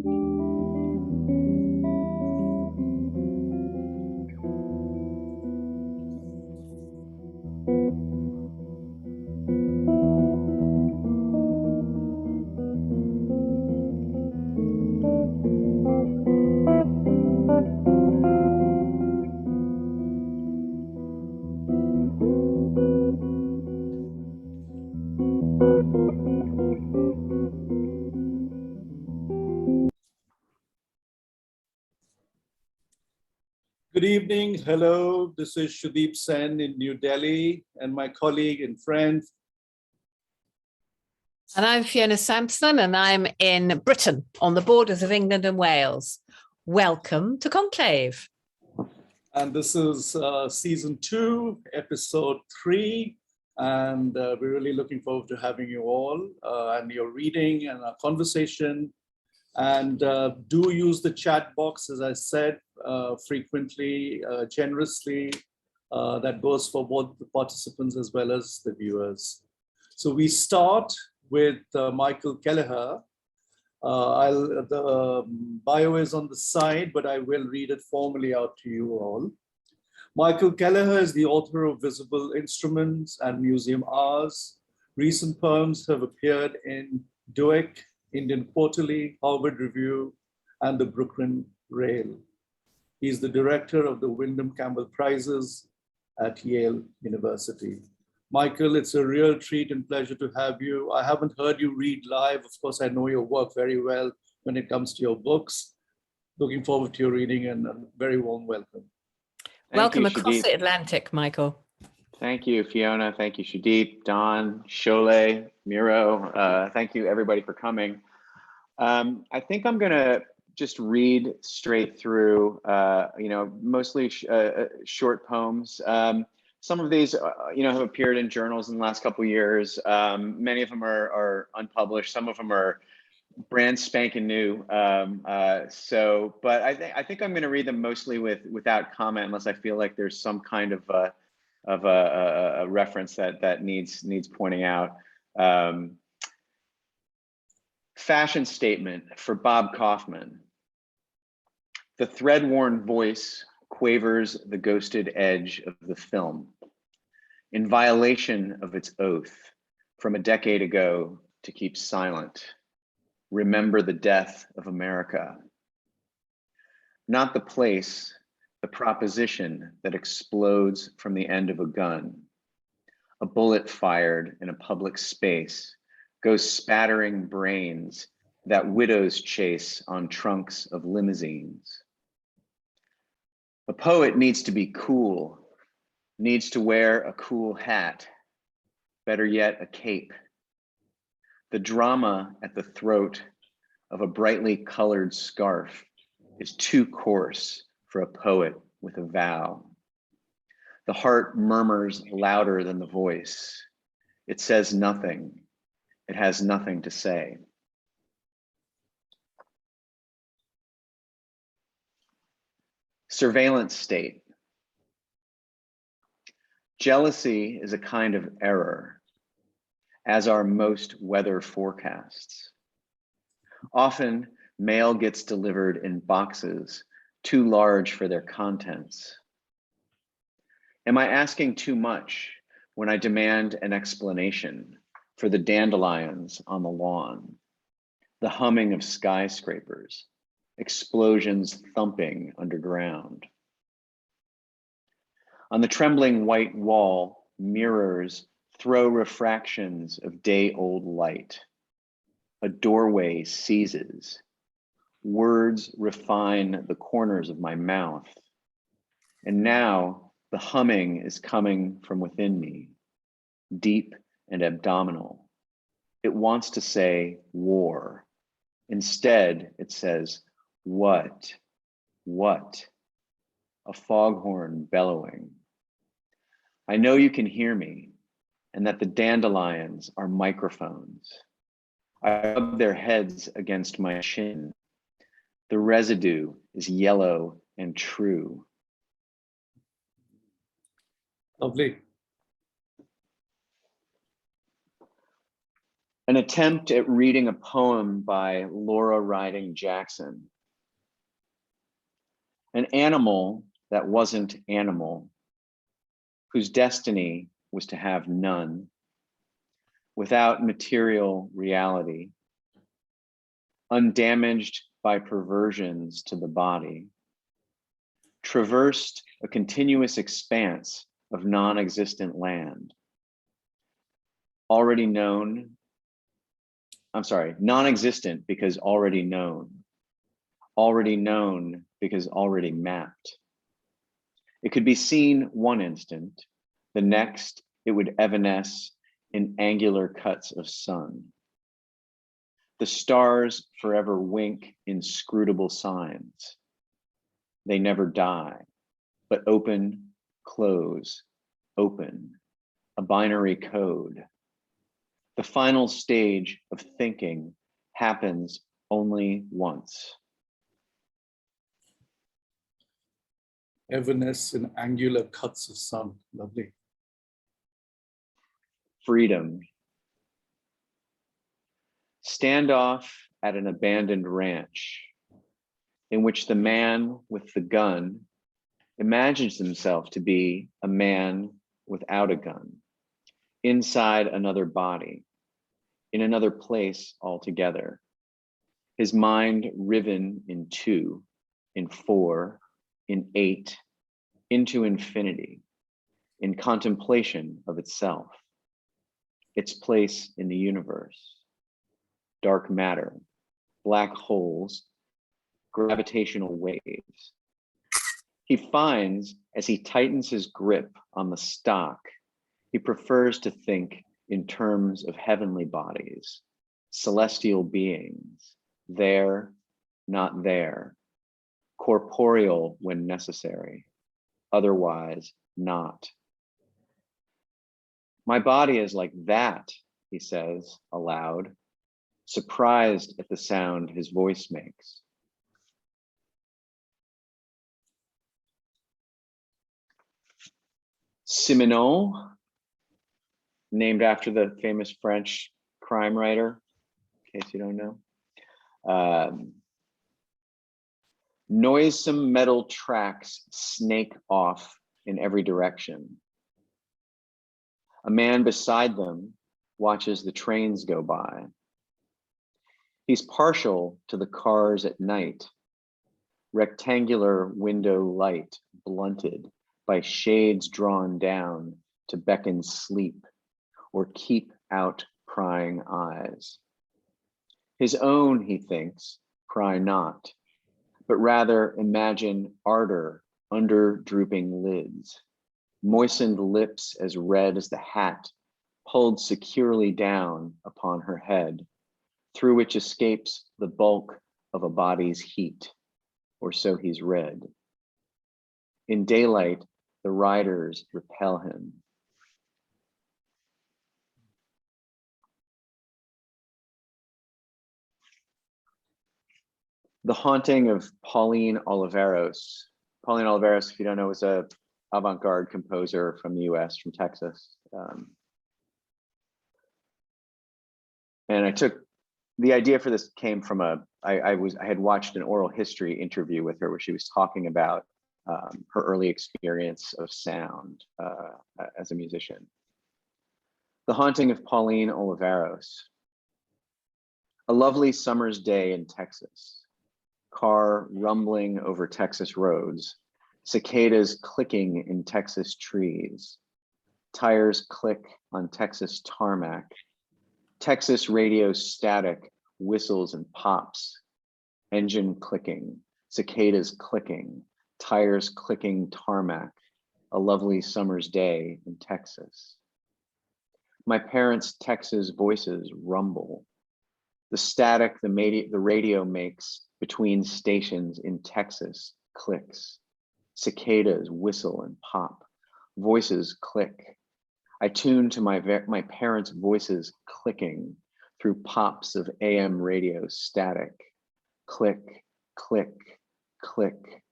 Good evening. Hello, this is Sudeep Sen in New Delhi and my colleague and friend. And I'm Fiona Sampson and I'm in Britain on the borders of England and Wales. Welcome to Conclave. And this is season 2, episode 3. And we're really looking forward to having you all and your reading and our conversation. And do use the chat box, as I said, frequently, generously. That goes for both the participants as well as the viewers. So we start with Michael Kelleher. The bio is on the side, but I will read it formally out to you all. Michael Kelleher is the author of Visible Instruments and Museum Hours. Recent poems have appeared in Dueck, Indian Quarterly, Harvard Review, and the Brooklyn Rail. He's the director of the Wyndham Campbell Prizes at Yale University. Michael, it's a real treat and pleasure to have you. I haven't heard you read live. Of course, I know your work very well when it comes to your books. Looking forward to your reading and a very warm welcome. Welcome across the Atlantic, Michael. Thank you, Fiona. Thank you, Sudeep, Don, Sholeh, Miro. Thank you, everybody, for coming. I think I'm going to just read straight through, mostly short poems. Some of these, have appeared in journals in the last couple of years. Many of them are unpublished. Some of them are brand spanking new. But I think I'm going to read them mostly without comment, unless I feel like there's some kind of a reference that needs pointing out. Fashion statement for Bob Kaufman. The thread-worn voice quavers the ghosted edge of the film. In violation of its oath from a decade ago to keep silent. Remember the death of America. Not the place, the proposition that explodes from the end of a gun. A bullet fired in a public space goes spattering brains that widows chase on trunks of limousines. A poet needs to be cool, needs to wear a cool hat, better yet, a cape. The drama at the throat of a brightly colored scarf is too coarse for a poet with a vow. The heart murmurs louder than the voice. It says nothing. It has nothing to say. Surveillance state. Jealousy is a kind of error, as are most weather forecasts. Often, mail gets delivered in boxes too large for their contents. Am I asking too much when I demand an explanation for the dandelions on the lawn, the humming of skyscrapers, explosions thumping underground? On the trembling white wall, mirrors throw refractions of day-old light. A doorway seizes. Words refine the corners of my mouth. And now the humming is coming from within me, deep and abdominal. It wants to say war. Instead, it says, what? A foghorn bellowing. I know you can hear me and that the dandelions are microphones. I rub their heads against my chin. The residue is yellow and true. Lovely. An attempt at reading a poem by Laura Riding Jackson. An animal that wasn't animal, whose destiny was to have none, without material reality, undamaged by perversions to the body, traversed a continuous expanse of non-existent land, already known, non-existent because already known because already mapped. It could be seen one instant, the next it would evanesce in angular cuts of sun. The stars forever wink inscrutable signs. They never die, but open, close, open, a binary code. The final stage of thinking happens only once. Everness in angular cuts of sun. Lovely. Freedom. Standoff at an abandoned ranch in which the man with the gun imagines himself to be a man without a gun, inside another body, in another place altogether. His mind riven in 2, in 4, in 8, into infinity, in contemplation of itself, its place in the universe, dark matter, black holes, gravitational waves. He finds, as he tightens his grip on the stock, he prefers to think in terms of heavenly bodies, celestial beings, there, not there, corporeal when necessary, otherwise not. My body is like that, he says aloud, surprised at the sound his voice makes. Simenon, named after the famous French crime writer, in case you don't know. Noisome metal tracks snake off in every direction. A man beside them watches the trains go by. He's partial to the cars at night, rectangular window light blunted by shades drawn down to beckon sleep or keep out prying eyes. His own, he thinks, pry not, but rather imagine ardor under drooping lids, moistened lips as red as the hat pulled securely down upon her head, through which escapes the bulk of a body's heat, or so he's read. In daylight, the riders repel him. The Haunting of Pauline Oliveros. Pauline Oliveros, if you don't know, was a avant-garde composer from the US, from Texas. And I took, the idea for this came from I had watched an oral history interview with her where she was talking about her early experience of sound as a musician. The Haunting of Pauline Oliveros. A lovely summer's day in Texas. Car rumbling over Texas roads, cicadas clicking in Texas trees, tires click on Texas tarmac, Texas radio static whistles and pops, engine clicking, cicadas clicking, tires clicking tarmac, a lovely summer's day in Texas. My parents' Texas voices rumble. The static the radio makes between stations in Texas clicks. Cicadas whistle and pop. Voices click. I tune to my parents' voices clicking through pops of AM radio static. Click, click, click,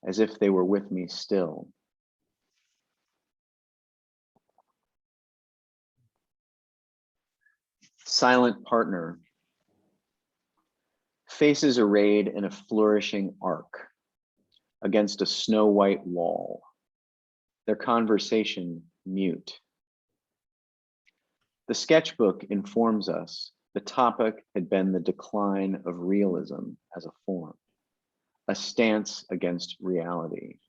as if they were with me still. Silent partner. Faces arrayed in a flourishing arc against a snow-white wall. Their conversation mute. The sketchbook informs us the topic had been the decline of realism as a form, a stance against reality.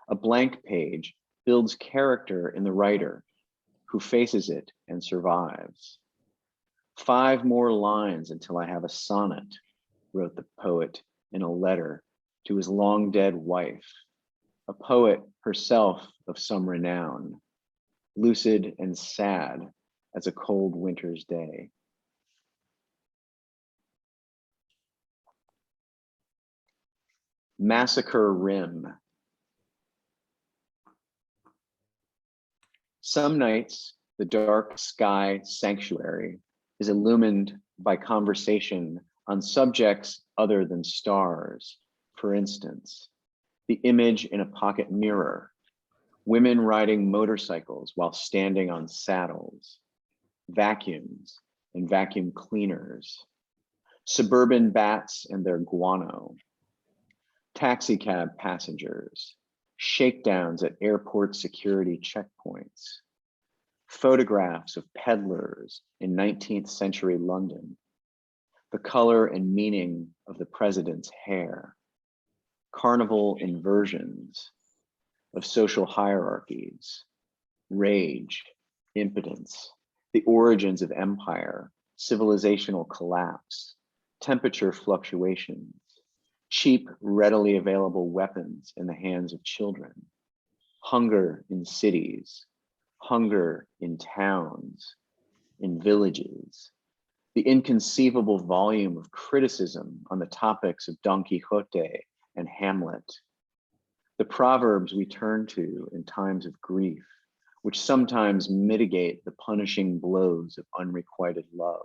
A blank page builds character in the writer who faces it and survives. 5 more lines until I have a sonnet, wrote the poet in a letter to his long dead wife, a poet herself of some renown, lucid and sad as a cold winter's day. Massacre Rim. Some nights, the dark sky sanctuary is illumined by conversation on subjects other than stars. For instance, the image in a pocket mirror, women riding motorcycles while standing on saddles, vacuums and vacuum cleaners, suburban bats and their guano, taxicab passengers, shakedowns at airport security checkpoints, photographs of peddlers in 19th century London, the color and meaning of the president's hair, carnival inversions of social hierarchies, rage, impotence, the origins of empire, civilizational collapse, temperature fluctuations, cheap, readily available weapons in the hands of children, hunger in cities, hunger in towns, in villages, the inconceivable volume of criticism on the topics of Don Quixote and Hamlet, the proverbs we turn to in times of grief, which sometimes mitigate the punishing blows of unrequited love,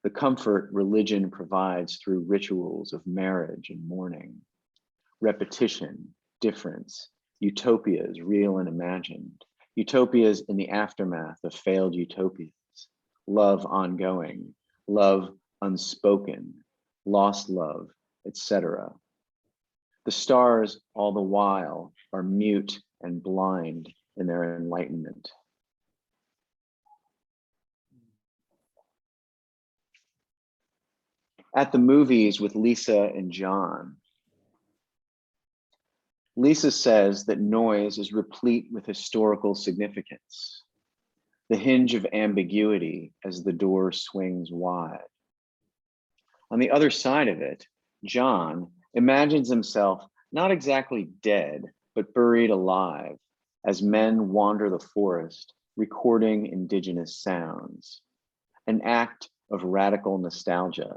the comfort religion provides through rituals of marriage and mourning, repetition, difference, utopias real and imagined, utopias in the aftermath of failed utopias, love ongoing, love unspoken, lost love, etc. The stars all the while are mute and blind in their enlightenment. At the movies with Lisa and John, Lisa says that noise is replete with historical significance, the hinge of ambiguity as the door swings wide. On the other side of it, John imagines himself not exactly dead, but buried alive as men wander the forest, recording indigenous sounds, an act of radical nostalgia,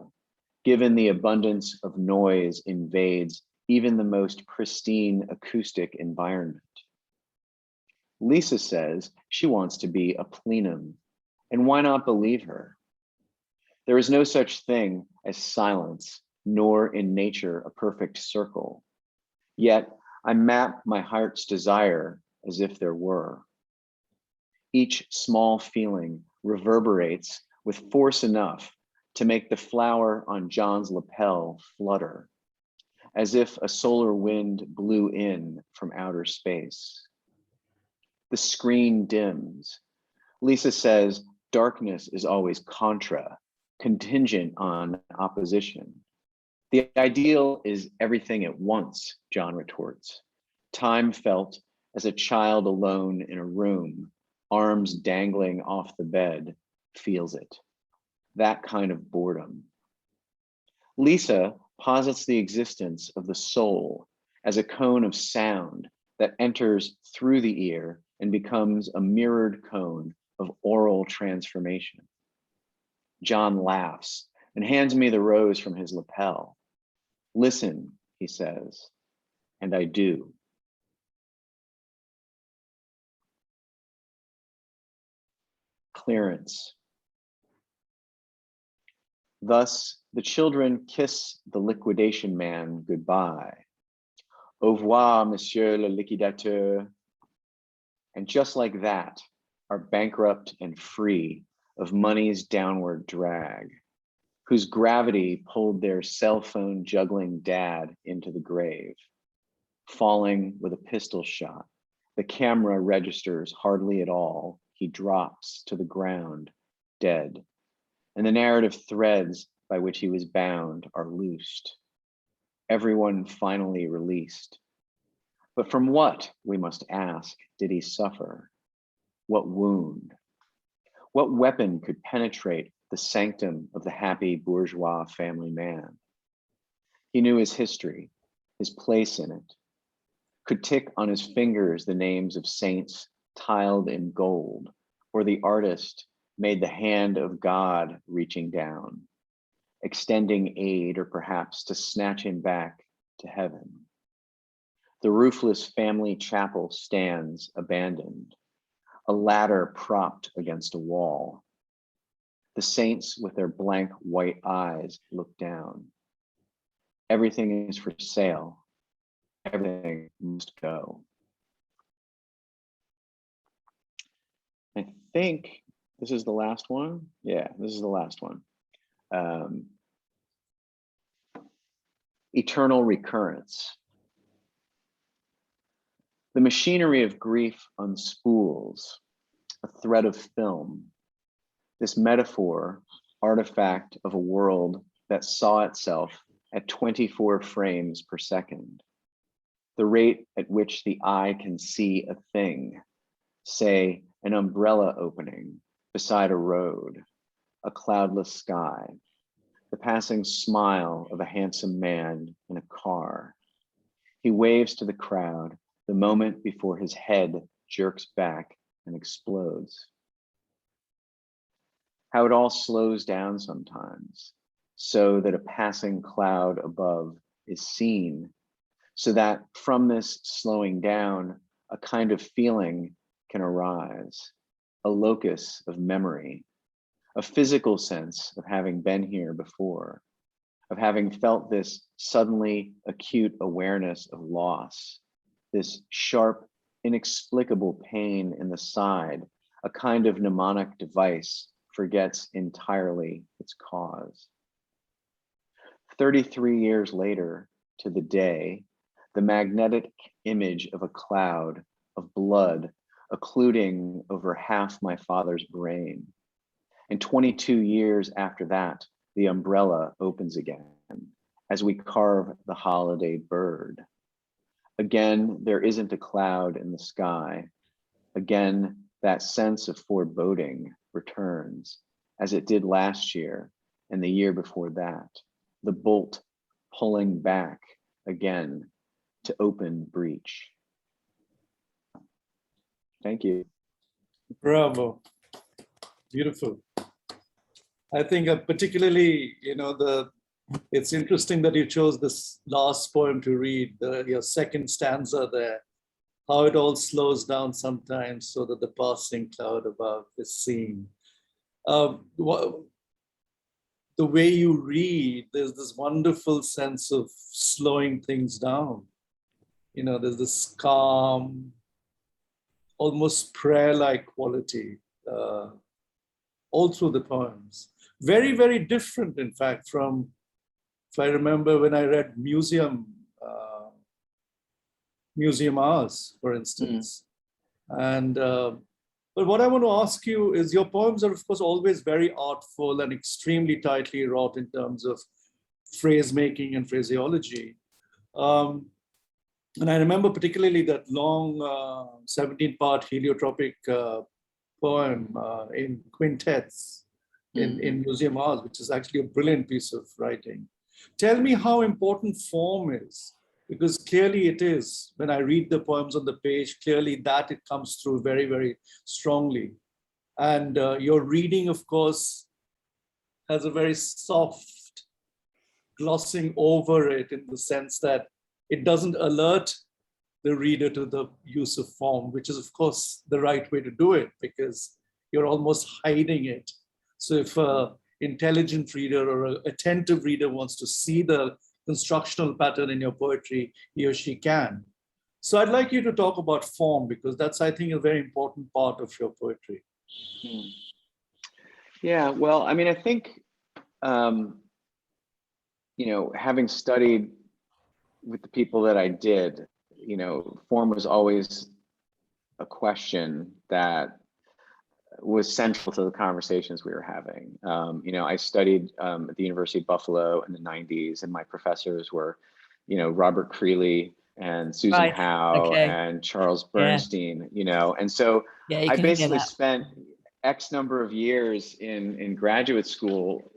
given the abundance of noise invades even the most pristine acoustic environment. Lisa says she wants to be a plenum, and why not believe her? There is no such thing as silence, nor in nature a perfect circle. Yet I map my heart's desire as if there were. Each small feeling reverberates with force enough to make the flower on John's lapel flutter, as if a solar wind blew in from outer space. The screen dims. Lisa says darkness is always contra, contingent on opposition. The ideal is everything at once, John retorts. Time felt as a child alone in a room, arms dangling off the bed, feels it. That kind of boredom. Lisa posits the existence of the soul as a cone of sound that enters through the ear and becomes a mirrored cone of oral transformation. John laughs and hands me the rose from his lapel. Listen, he says, and I do. Clearance. Thus, the children kiss the liquidation man goodbye. Au revoir, monsieur le liquidateur. And just like that, are bankrupt and free of money's downward drag, whose gravity pulled their cell phone juggling dad into the grave. Falling with a pistol shot, the camera registers hardly at all. He drops to the ground, dead, and the narrative threads by which he was bound are loosed. Everyone finally released. But from what, we must ask, did he suffer? What wound? What weapon could penetrate the sanctum of the happy bourgeois family man? He knew his history, his place in it, could tick on his fingers the names of saints tiled in gold, or the artist made the hand of God reaching down, extending aid or perhaps to snatch him back to heaven. The roofless family chapel stands abandoned, a ladder propped against a wall. The saints with their blank white eyes look down. Everything is for sale. Everything must go. I think this is the last one. Yeah, this is the last one. Eternal recurrence. The machinery of grief unspools, a thread of film. This metaphor, artifact of a world that saw itself at 24 frames per second. The rate at which the eye can see a thing, say an umbrella opening beside a road, a cloudless sky, the passing smile of a handsome man in a car. He waves to the crowd the moment before his head jerks back and explodes. How it all slows down sometimes, so that a passing cloud above is seen, so that from this slowing down, a kind of feeling can arise, a locus of memory, a physical sense of having been here before, of having felt this suddenly acute awareness of loss, this sharp, inexplicable pain in the side, a kind of mnemonic device forgets entirely its cause. 33 years later, to the day, the magnetic image of a cloud of blood occluding over half my father's brain. And 22 years after that, the umbrella opens again as we carve the holiday bird. Again, there isn't a cloud in the sky. Again, that sense of foreboding returns, as it did last year and the year before that, the bolt pulling back again to open breach. Thank you. Bravo. Beautiful. I think particularly, it's interesting that you chose this last poem to read, your second stanza there, how it all slows down sometimes so that the passing cloud above is seen. The way you read, there's this wonderful sense of slowing things down. There's this calm, almost prayer-like quality all through the poems. Very, very different, in fact, from, if I remember when I read Museum Hours, for instance. And but what I want to ask you is, your poems are, of course, always very artful and extremely tightly wrought in terms of phrase making and phraseology. And I remember particularly that long 17-part heliotropic poem in quintets in Museum Hours, which is actually a brilliant piece of writing. Tell me how important form is, because clearly it is. When I read the poems on the page, clearly that it comes through very, very strongly. And your reading, of course, has a very soft glossing over it, in the sense that it doesn't alert the reader to the use of form, which is, of course, the right way to do it, because you're almost hiding it. So if an intelligent reader or an attentive reader wants to see the constructional pattern in your poetry, he or she can. So I'd like you to talk about form, because that's, I think, a very important part of your poetry. Yeah, well, I mean, I think, having studied with the people that I did, form was always a question that was central to the conversations we were having. I studied at the University of Buffalo in the 90s, and my professors were, Robert Creeley and Susan Right. Howe Okay. and Charles Yeah. Bernstein, and so Yeah, you I can hear basically that. spent X number of years in graduate school,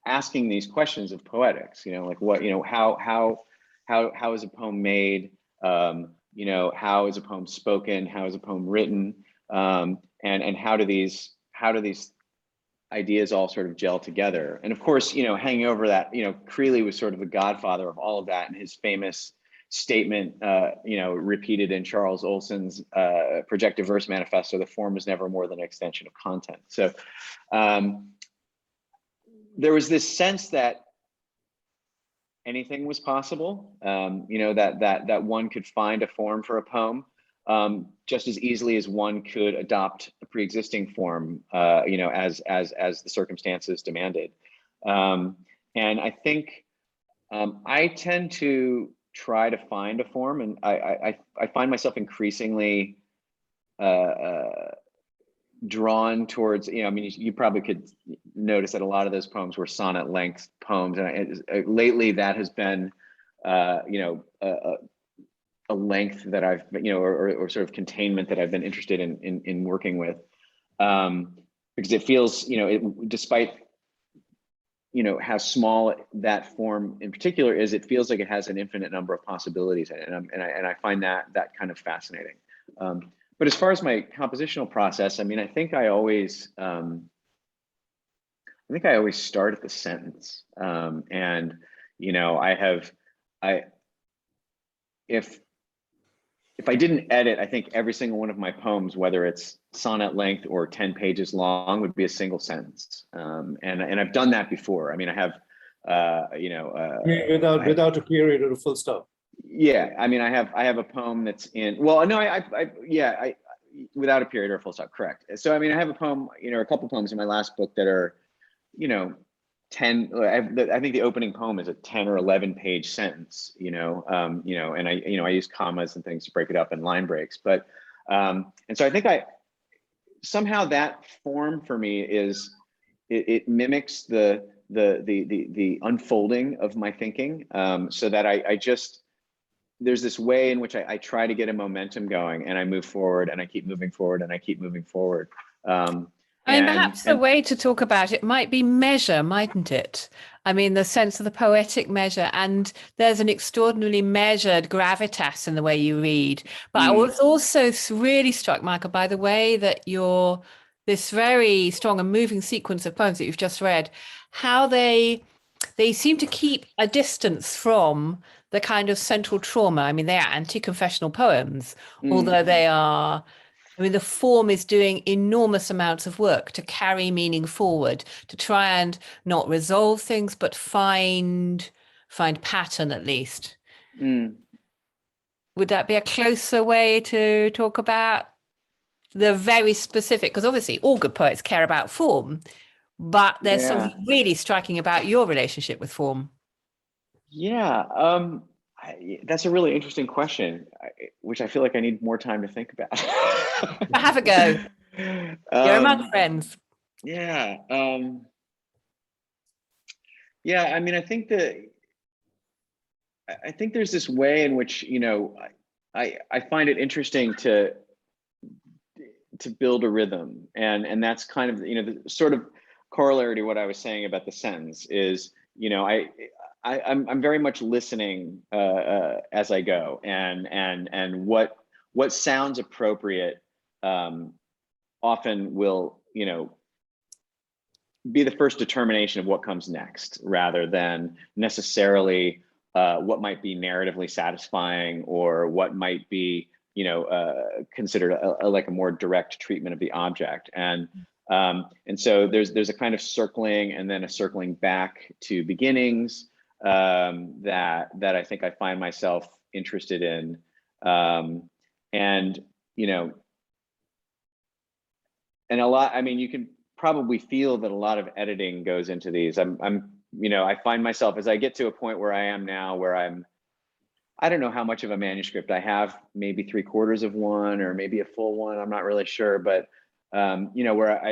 asking these questions of poetics, like what, how is a poem made? How is a poem spoken? How is a poem written? And how do these ideas all sort of gel together? And of course, hanging over that, Creeley was sort of the godfather of all of that, and his famous statement, repeated in Charles Olson's projective verse manifesto: "The form is never more than an extension of content." So there was this sense that anything was possible, that one could find a form for a poem just as easily as one could adopt a pre-existing form, as the circumstances demanded. And I think I tend to try to find a form, and I find myself increasingly drawn towards, you probably could notice that a lot of those poems were sonnet length poems, and lately that has been a length that I've, or sort of containment that I've been interested in working with, because it feels, despite how small that form in particular is, it feels like it has an infinite number of possibilities, and I find that kind of fascinating. But as far as my compositional process, I mean, I think I always start at the sentence, and if I didn't edit, I think every single one of my poems, whether it's sonnet length or 10 pages long, would be a single sentence. And I've done that before. I mean, I have, without a period or a full stop. Yeah, I mean, I have a poem that's in, well, no, without a period or a full stop, correct. So, I mean, I have a poem, a couple poems in my last book that are, 10, I think the opening poem is a 10 or 11 page sentence, and I use commas and things to break it up in line breaks. But, and so I think somehow that form for me is, it mimics the unfolding of my thinking, so that there's this way in which I try to get a momentum going, and I move forward, and I keep moving forward, and I keep moving forward. Perhaps the way to talk about it might be measure, mightn't it? I mean, the sense of the poetic measure, and there's an extraordinarily measured gravitas in the way you read. But I was also really struck, Michael, by the way that this very strong and moving sequence of poems that you've just read, how they seem to keep a distance from the kind of central trauma. I mean, they are anti-confessional poems, although they are, I mean, the form is doing enormous amounts of work to carry meaning forward, to try and not resolve things, but find pattern at least. Would that be a closer way to talk about the very specific, because obviously all good poets care about form, but there's something really striking about your relationship with form. Yeah, that's a really interesting question, which I feel like I need more time to think about. Have a go. You're among friends. Yeah. I mean, I think there's this way in which, I find it interesting to build a rhythm, and that's kind of, the sort of corollary to what I was saying about the sentence is, I'm very much listening as I go, and what sounds appropriate often will, be the first determination of what comes next, rather than necessarily what might be narratively satisfying, or what might be, considered like a more direct treatment of the object. And so there's a kind of circling, and then a circling back to beginnings that I think I find myself interested in, and a lot. I mean, you can probably feel that a lot of editing goes into these. I find myself, as I get to a point where I am now, where I don't know how much of a manuscript I have, maybe 3/4 of one or maybe a full one, I'm not really sure, but where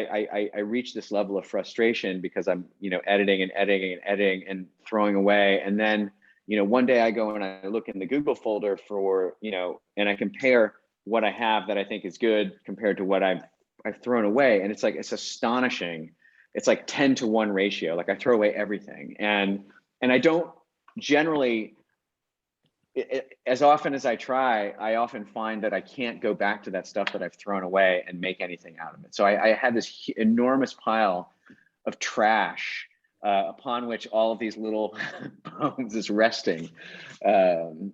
I reach this level of frustration because I'm, editing and throwing away. And then, one day I go and I look in the Google folder for, and I compare what I have that I think is good compared to what I've thrown away. And it's astonishing. It's like 10-to-1 ratio. Like I throw away everything. And I don't generally, as often as I try, I often find that I can't go back to that stuff that I've thrown away and make anything out of it. So I had this enormous pile of trash upon which all of these little poems is resting. You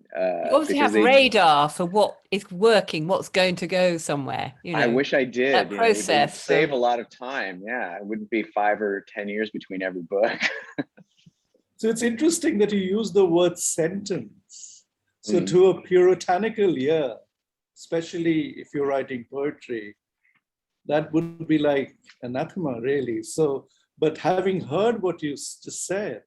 obviously have radar for what is working, what's going to go somewhere. I wish I did. That process. It would save a lot of time. Yeah, it wouldn't be 5 or 10 years between every book. So it's interesting that you use the word sentence. So to a puritanical ear, especially if you're writing poetry, that would be like anathema, really. So, but having heard what you just said,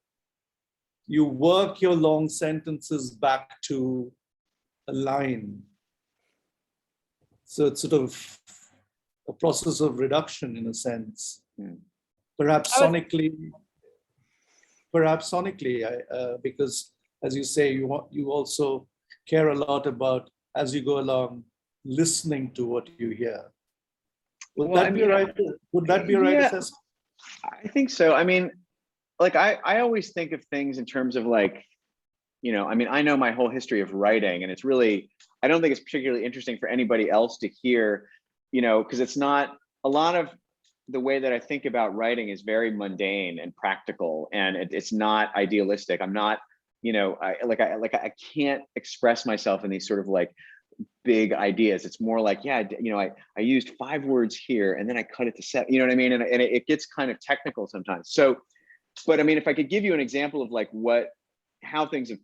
you work your long sentences back to a line. So it's sort of a process of reduction in a sense. Perhaps sonically, because as you say, you also care a lot about, as you go along, listening to what you hear. Would that be right? Would that be a right assessment? I think so. I mean, like I always think of things in terms of like, I know my whole history of writing, and it's really, I don't think it's particularly interesting for anybody else to hear, because it's not, a lot of the way that I think about writing is very mundane and practical, and it's not idealistic. I'm not, I can't express myself in these sort of like big ideas. It's more like, I used 5 words here and then I cut it to 7, you know what I mean? And it gets kind of technical sometimes. So, but I mean, if I could give you an example of like how things have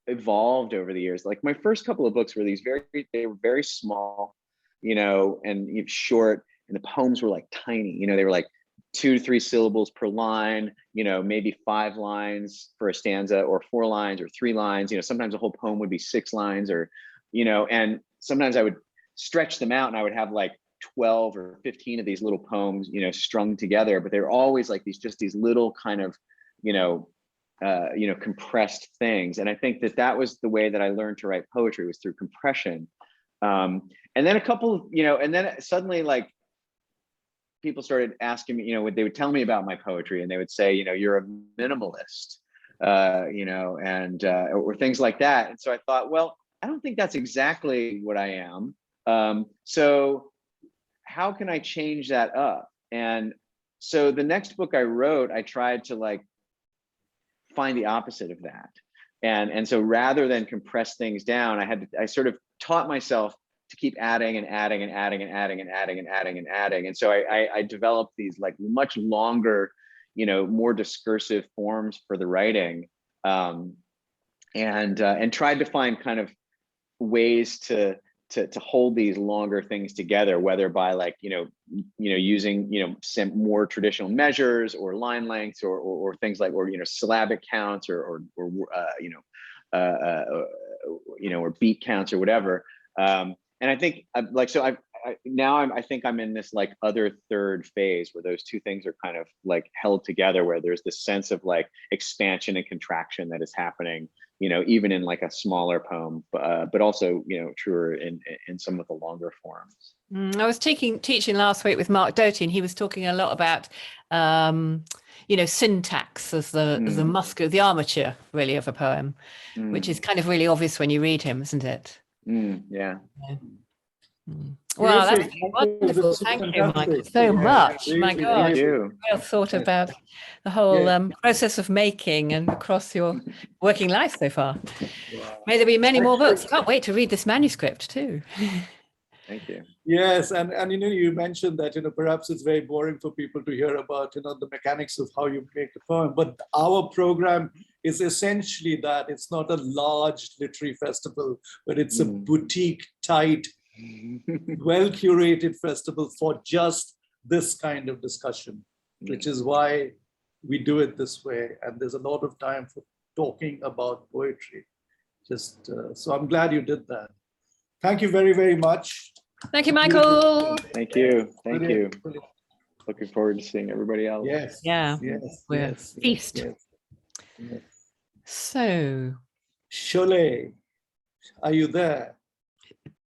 evolved over the years, like my first couple of books were they were very small, and short, and the poems were like tiny, they were like 2 to 3 syllables per line, maybe 5 lines for a stanza, or 4 lines or 3 lines. Sometimes a whole poem would be 6 lines, or, and sometimes I would stretch them out and I would have like 12 or 15 of these little poems, strung together, but they're always like these little kind of, compressed things. And I think that was the way that I learned to write poetry, was through compression. And then and then suddenly, like, people started asking me, they would tell me about my poetry, and they would say, you're a minimalist, or things like that. And so I thought, well, I don't think that's exactly what I am. So how can I change that up? And so the next book I wrote, I tried to like find the opposite of that. And so rather than compress things down, I sort of taught myself to keep adding and adding and adding and adding and adding and adding and adding. And so I developed these like much longer, more discursive forms for the writing, and tried to find kind of ways to hold these longer things together, whether by like, using, some more traditional measures or line lengths or things like, or, syllabic counts or beat counts or whatever. And I think I think I'm in this like other third phase where those two things are kind of like held together, where there's this sense of like expansion and contraction that is happening, even in like a smaller poem, but also, truer in some of the longer forms. I was teaching last week with Mark Doty, and he was talking a lot about, syntax as the muscle, the armature really of a poem, which is kind of really obvious when you read him, isn't it? Yeah. Wow, that's wonderful. Thank you, Michael, so much. My God, you well thought about the whole process of making and across your working life so far. May there be many more books. Can't wait to read this manuscript too. Thank you. Yes, and you mentioned that perhaps it's very boring for people to hear about the mechanics of how you make a poem, but our program is essentially that. It's not a large literary festival, but it's a boutique, tight, well curated festival for just this kind of discussion, which is why we do it this way. And there's a lot of time for talking about poetry. So I'm glad you did that. Thank you very, very much. Thank you, Michael. Thank you. Thank Brilliant, you. brilliant. Looking forward to seeing everybody else. Yes. Yeah. Yes. We're Yes. feast. Yes. So, Sholeh, are you there?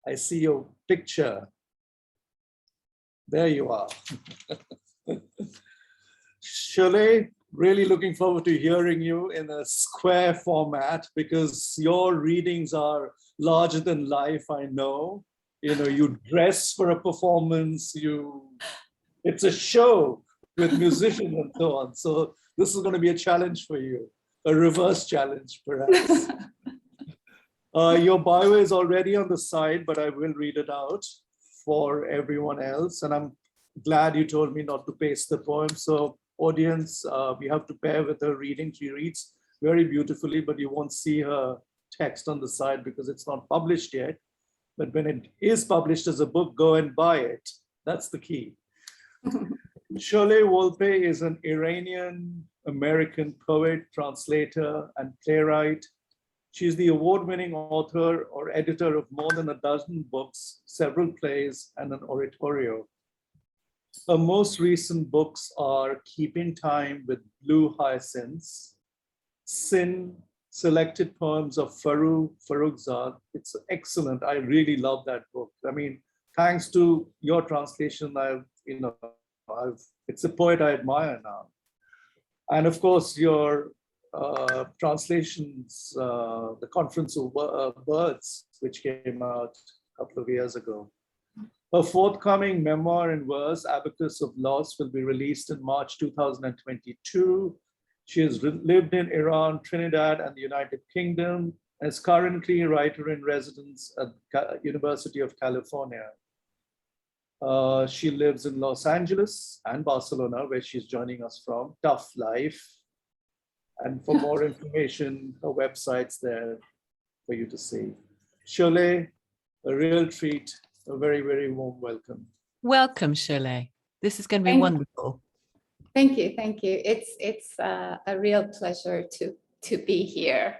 I see your picture. There you are. Sholeh, really looking forward to hearing you in a square format because your readings are larger than life, I know. You know, you dress for a performance, it's a show with musicians and so on. So this is going to be a challenge for you, a reverse challenge perhaps. Your bio is already on the side, but I will read it out for everyone else. And I'm glad you told me not to paste the poem. So audience, we have to pair with her reading. She reads very beautifully, but you won't see her text on the side because it's not published yet. But when it is published as a book, go and buy it. That's the key. Sholeh Wolpe is an Iranian-American poet, translator, and playwright. She's the award-winning author or editor of more than a dozen books, several plays, and an oratorio. Her most recent books are Keeping Time with Blue Hyacinths, Sin, Selected Poems of Farrukhzad. It's excellent. I really love that book. I mean, thanks to your translation, it's a poet I admire now. And of course, your translations, the Conference of Birds, which came out a couple of years ago. Her forthcoming memoir in verse, Abacus of Loss, will be released in March 2022. She has lived in Iran, Trinidad, and the United Kingdom, and is currently a writer in residence at University of California. She lives in Los Angeles and Barcelona, where she's joining us from. Tough life. And for more information, her website's there for you to see. Sholeh, a real treat, a very, very warm welcome. Welcome, Sholeh. This is going to be wonderful. Thank you, thank you. It's a real pleasure to be here.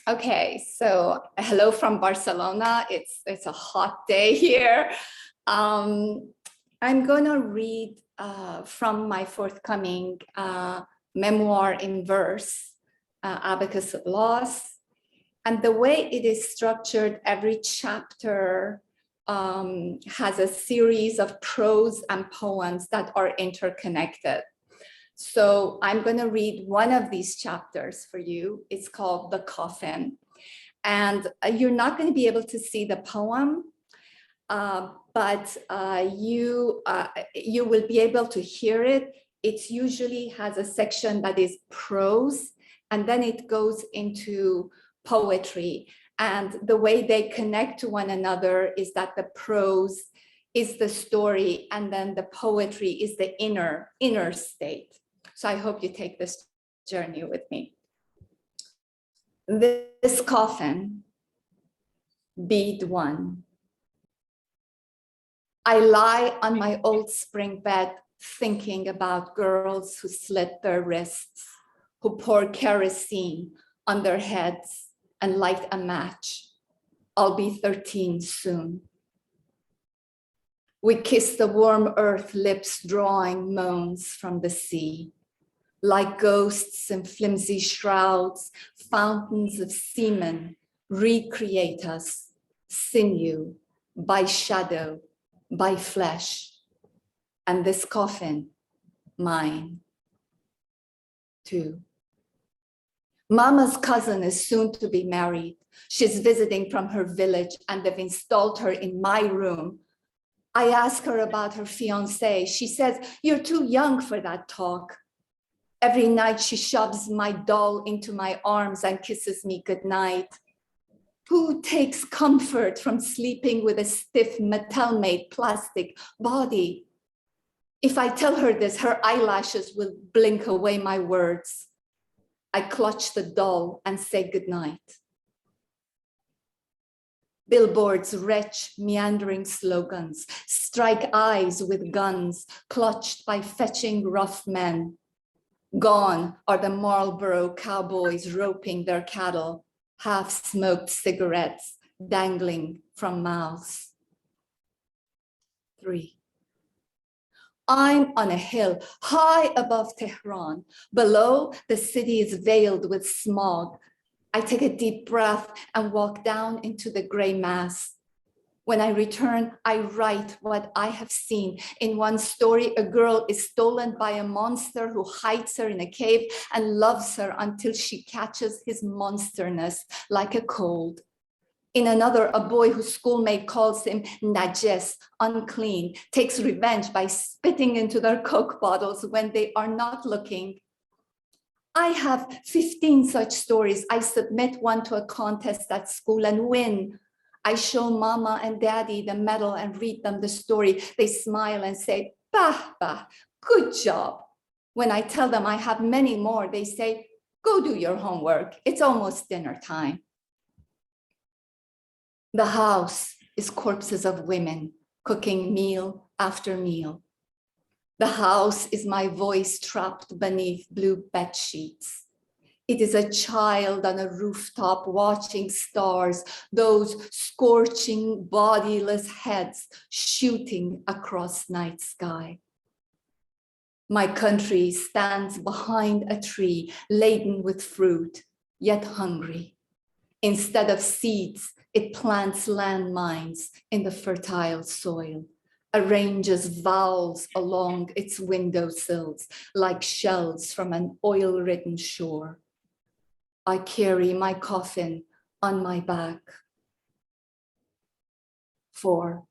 Okay, so hello from Barcelona. It's a hot day here. I'm gonna read from my forthcoming memoir in verse, Abacus of Loss. And the way it is structured, every chapter has a series of prose and poems that are interconnected. So I'm going to read one of these chapters for you. It's called The Coffin. And you're not going to be able to see the poem, but you will be able to hear it. It usually has a section that is prose, and then it goes into poetry. And the way they connect to one another is that the prose is the story, and then the poetry is the inner state. So I hope you take this journey with me. This coffin, bead 1. I lie on my old spring bed thinking about girls who slit their wrists, who pour kerosene on their heads and light a match. I'll be 13 soon. We kiss the warm earth, lips drawing moans from the sea. Like ghosts in flimsy shrouds, fountains of semen recreate us, sinew, by shadow, by flesh. And this coffin, mine, too. Mama's cousin is soon to be married. She's visiting from her village and they've installed her in my room. I ask her about her fiancé. She says, "You're too young for that talk." Every night she shoves my doll into my arms and kisses me goodnight. Who takes comfort from sleeping with a stiff metal-made plastic body? If I tell her this, her eyelashes will blink away my words. I clutch the doll and say goodnight. Billboards retch meandering slogans, strike eyes with guns, clutched by fetching rough men. Gone are the Marlboro cowboys roping their cattle, half-smoked cigarettes dangling from mouths. 3. I'm on a hill high above Tehran. Below, the city is veiled with smog. I take a deep breath and walk down into the gray mass. When I return, I write what I have seen. In one story, a girl is stolen by a monster who hides her in a cave and loves her until she catches his monsterness like a cold. In another, a boy whose schoolmate calls him najes, unclean, takes revenge by spitting into their Coke bottles when they are not looking. I have 15 such stories. I submit one to a contest at school and win. I show mama and daddy the medal and read them the story. They smile and say, bah, bah, good job. When I tell them I have many more, they say, go do your homework. It's almost dinner time. The house is corpses of women cooking meal after meal. The house is my voice trapped beneath blue bed sheets. It is a child on a rooftop watching stars, those scorching bodiless heads shooting across night sky. My country stands behind a tree laden with fruit, yet hungry. Instead of seeds, it plants landmines in the fertile soil, arranges vowels along its windowsills like shells from an oil-ridden shore. I carry my coffin on my back. 4.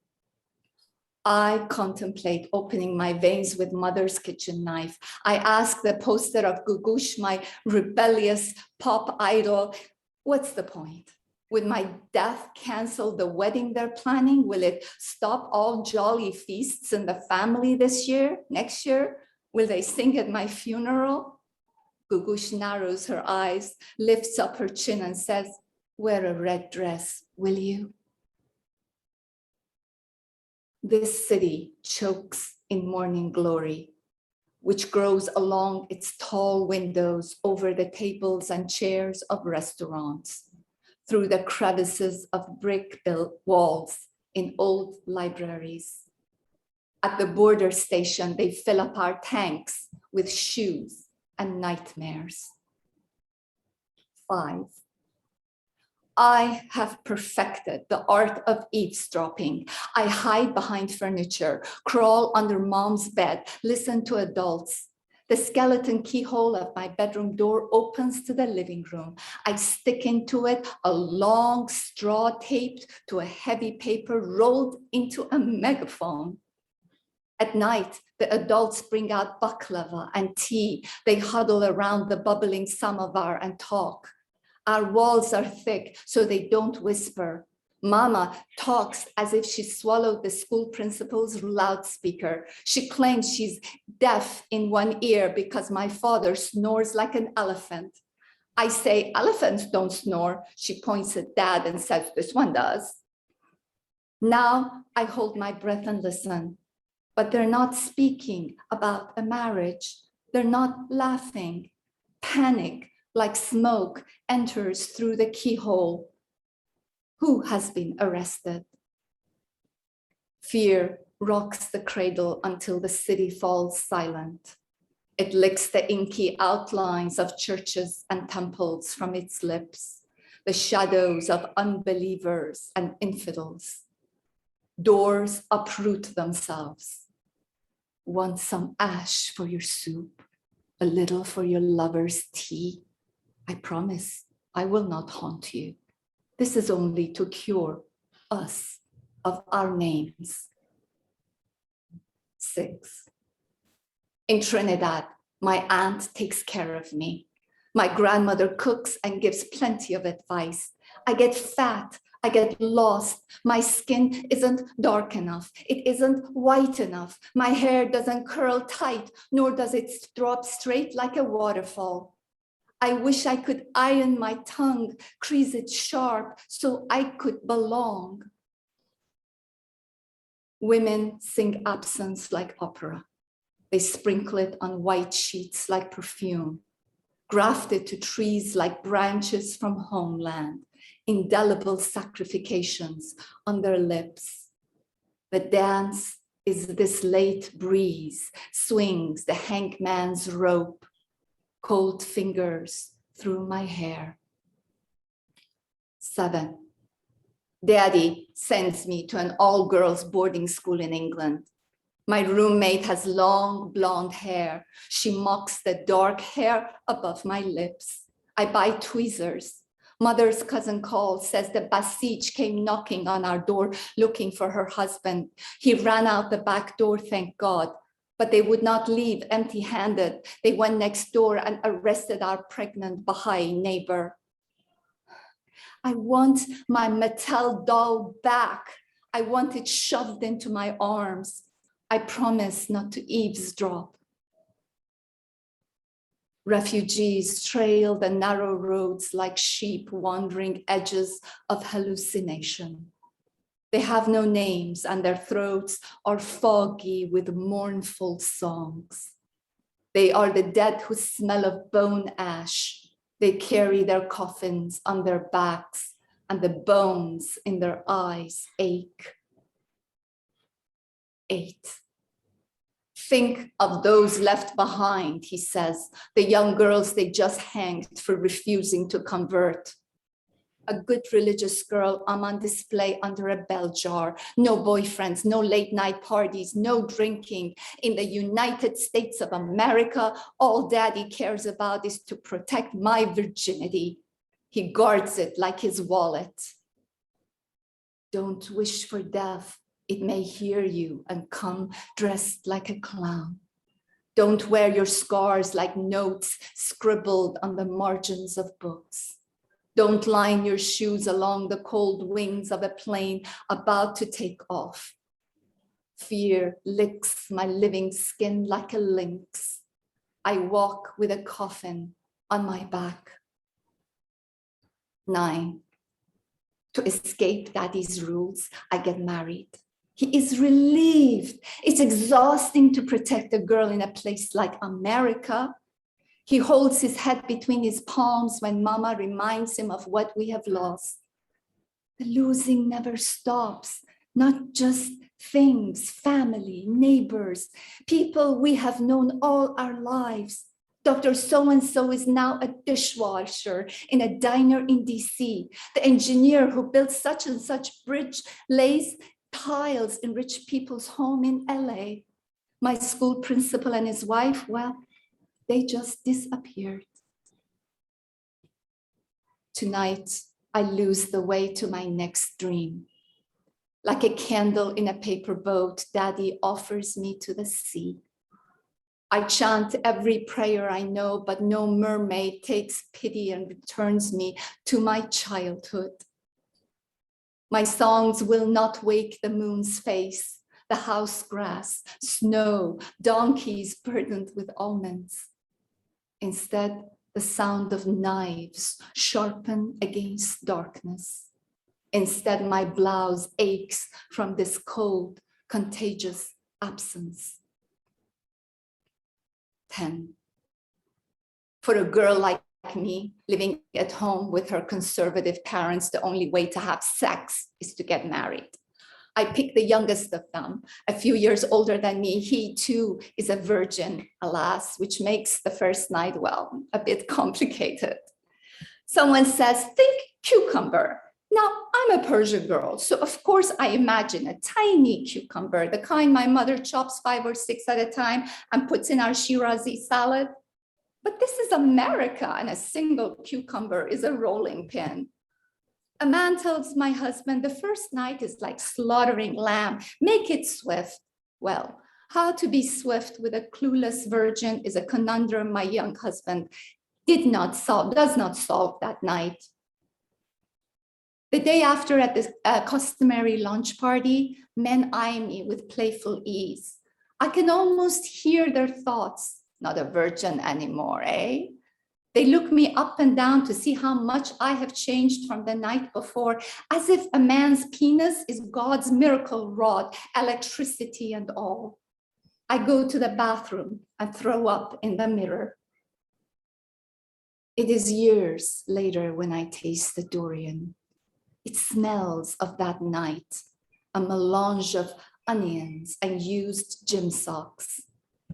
I contemplate opening my veins with mother's kitchen knife. I ask the poster of Gugush, my rebellious pop idol, what's the point? Would my death cancel the wedding they're planning? Will it stop all jolly feasts in the family this year, next year? Will they sing at my funeral? Gugush narrows her eyes, lifts up her chin and says, wear a red dress, will you? This city chokes in morning glory, which grows along its tall windows over the tables and chairs of restaurants, through the crevices of brick-built walls in old libraries. At the border station, they fill up our tanks with shoes and nightmares. 5. I have perfected the art of eavesdropping. I hide behind furniture, crawl under mom's bed, listen to adults. The skeleton keyhole of my bedroom door opens to the living room. I stick into it a long straw taped to a heavy paper rolled into a megaphone. At night, the adults bring out baklava and tea. They huddle around the bubbling samovar and talk. Our walls are thick so they don't whisper. Mama talks as if she swallowed the school principal's loudspeaker. She claims she's deaf in one ear because my father snores like an elephant. I say, elephants don't snore. She points at Dad and says, this one does. Now I hold my breath and listen, but they're not speaking about a marriage. They're not laughing. Panic, like smoke, enters through the keyhole. Who has been arrested? Fear rocks the cradle until the city falls silent. It licks the inky outlines of churches and temples from its lips, the shadows of unbelievers and infidels. Doors uproot themselves. Want some ash for your soup, a little for your lover's tea? I promise I will not haunt you. This is only to cure us of our names. 6. In Trinidad, my aunt takes care of me. My grandmother cooks and gives plenty of advice. I get fat, I get lost. My skin isn't dark enough. It isn't white enough. My hair doesn't curl tight, nor does it drop straight like a waterfall. I wish I could iron my tongue, crease it sharp so I could belong. Women sing absence like opera. They sprinkle it on white sheets like perfume, graft it to trees like branches from homeland, indelible sacrifications on their lips. The dance is this late breeze, swings the hangman's rope, cold fingers through my hair. 7. Daddy sends me to an all-girls boarding school in England. My roommate has long blonde hair. She mocks the dark hair above my lips. I buy tweezers. Mother's cousin calls, says the Basij came knocking on our door looking for her husband. He ran out the back door, thank God, but they would not leave empty-handed. They went next door and arrested our pregnant Baha'i neighbor. I want my Mattel doll back. I want it shoved into my arms. I promise not to eavesdrop. Refugees trail the narrow roads like sheep wandering edges of hallucination. They have no names and their throats are foggy with mournful songs. They are the dead who smell of bone ash. They carry their coffins on their backs and the bones in their eyes ache. 8. Think of those left behind, he says, the young girls they just hanged for refusing to convert. A good religious girl, I'm on display under a bell jar. No boyfriends, no late night parties, no drinking. In the United States of America, all daddy cares about is to protect my virginity. He guards it like his wallet. Don't wish for death. It may hear you and come dressed like a clown. Don't wear your scars like notes scribbled on the margins of books. Don't line your shoes along the cold wings of a plane about to take off. Fear licks my living skin like a lynx. I walk with a coffin on my back. 9. To escape daddy's rules, I get married. He is relieved. It's exhausting to protect a girl in a place like America. He holds his head between his palms when mama reminds him of what we have lost. The losing never stops, not just things, family, neighbors, people we have known all our lives. Dr. So-and-so is now a dishwasher in a diner in DC. The engineer who built such and such bridge lays tiles in rich people's home in LA. My school principal and his wife, well, they just disappeared. Tonight, I lose the way to my next dream. Like a candle in a paper boat, Daddy offers me to the sea. I chant every prayer I know, but no mermaid takes pity and returns me to my childhood. My songs will not wake the moon's face, the house grass, snow, donkeys burdened with almonds. Instead, the sound of knives sharpen against darkness. Instead, my blouse aches from this cold, contagious absence. 10. For a girl like me, living at home with her conservative parents, the only way to have sex is to get married. I pick the youngest of them, a few years older than me. He too is a virgin, alas, which makes the first night, well, a bit complicated. Someone says, think cucumber. Now, I'm a Persian girl, so of course I imagine a tiny cucumber, the kind my mother chops 5 or 6 at a time and puts in our Shirazi salad. But this is America, and a single cucumber is a rolling pin. A man tells my husband the first night is like slaughtering lamb. Make it swift. Well, how to be swift with a clueless virgin is a conundrum my young husband does not solve that night. The day after, at the customary lunch party, men eye me with playful ease. I can almost hear their thoughts. Not a virgin anymore, eh? They look me up and down to see how much I have changed from the night before, as if a man's penis is God's miracle rod, electricity and all. I go to the bathroom and throw up in the mirror. It is years later when I taste the durian. It smells of that night, a melange of onions and used gym socks.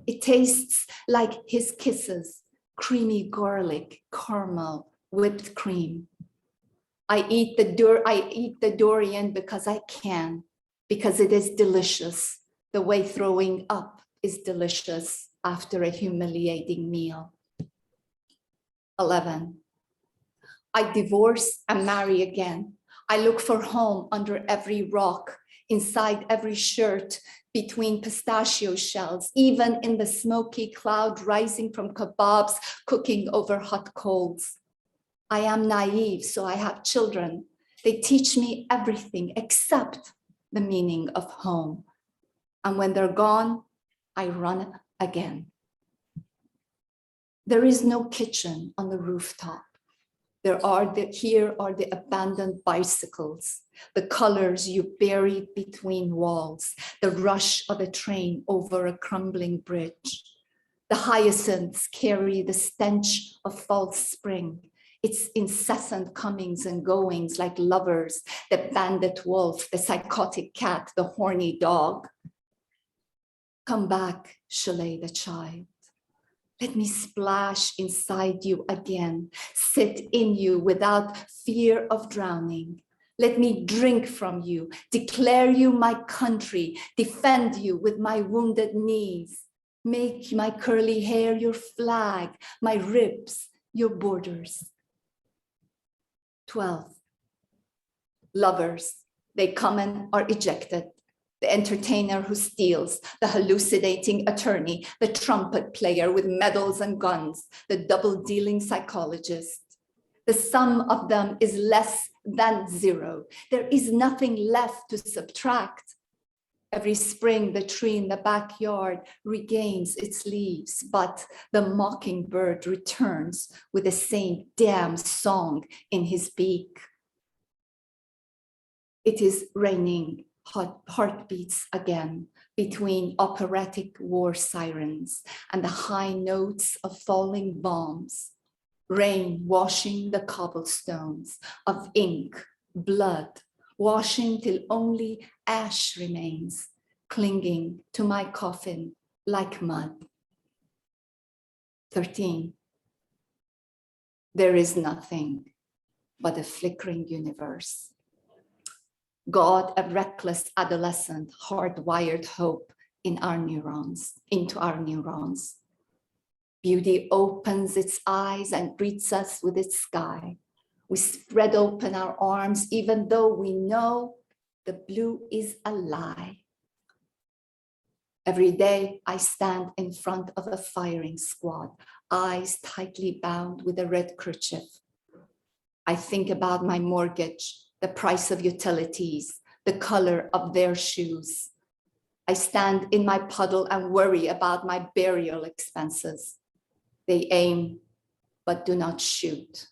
It tastes like his kisses, creamy garlic, caramel, whipped cream. I eat the durian because I can, because it is delicious, the way throwing up is delicious after a humiliating meal. 11. I divorce and marry again. I look for home under every rock, inside every shirt, between pistachio shells, even in the smoky cloud rising from kebabs cooking over hot coals. I am naive, so I have children. They teach me everything except the meaning of home. And when they're gone, I run again. There is no kitchen on the rooftop. Here are the abandoned bicycles, the colors you buried between walls, the rush of a train over a crumbling bridge. The hyacinths carry the stench of false spring, its incessant comings and goings like lovers, the bandit wolf, the psychotic cat, the horny dog. Come back, Sholeh the child. Let me splash inside you again, sit in you without fear of drowning. Let me drink from you, declare you my country, defend you with my wounded knees. Make my curly hair your flag, my ribs your borders. 12. Lovers, they come and are ejected. The entertainer who steals, the hallucinating attorney, the trumpet player with medals and guns, the double-dealing psychologist. The sum of them is less than zero. There is nothing left to subtract. Every spring, the tree in the backyard regains its leaves, but the mockingbird returns with the same damn song in his beak. It is raining. Heartbeats again between operatic war sirens and the high notes of falling bombs. Rain washing the cobblestones of ink, blood, washing till only ash remains, clinging to my coffin like mud. 13. There is nothing but a flickering universe. God, a reckless adolescent, hardwired hope into our neurons. Beauty opens its eyes and greets us with its sky. We spread open our arms, even though we know the blue is a lie. Every day I stand in front of a firing squad, eyes tightly bound with a red kerchief. I think about my mortgage, the price of utilities, the color of their shoes. I stand in my puddle and worry about my burial expenses. They aim, but do not shoot.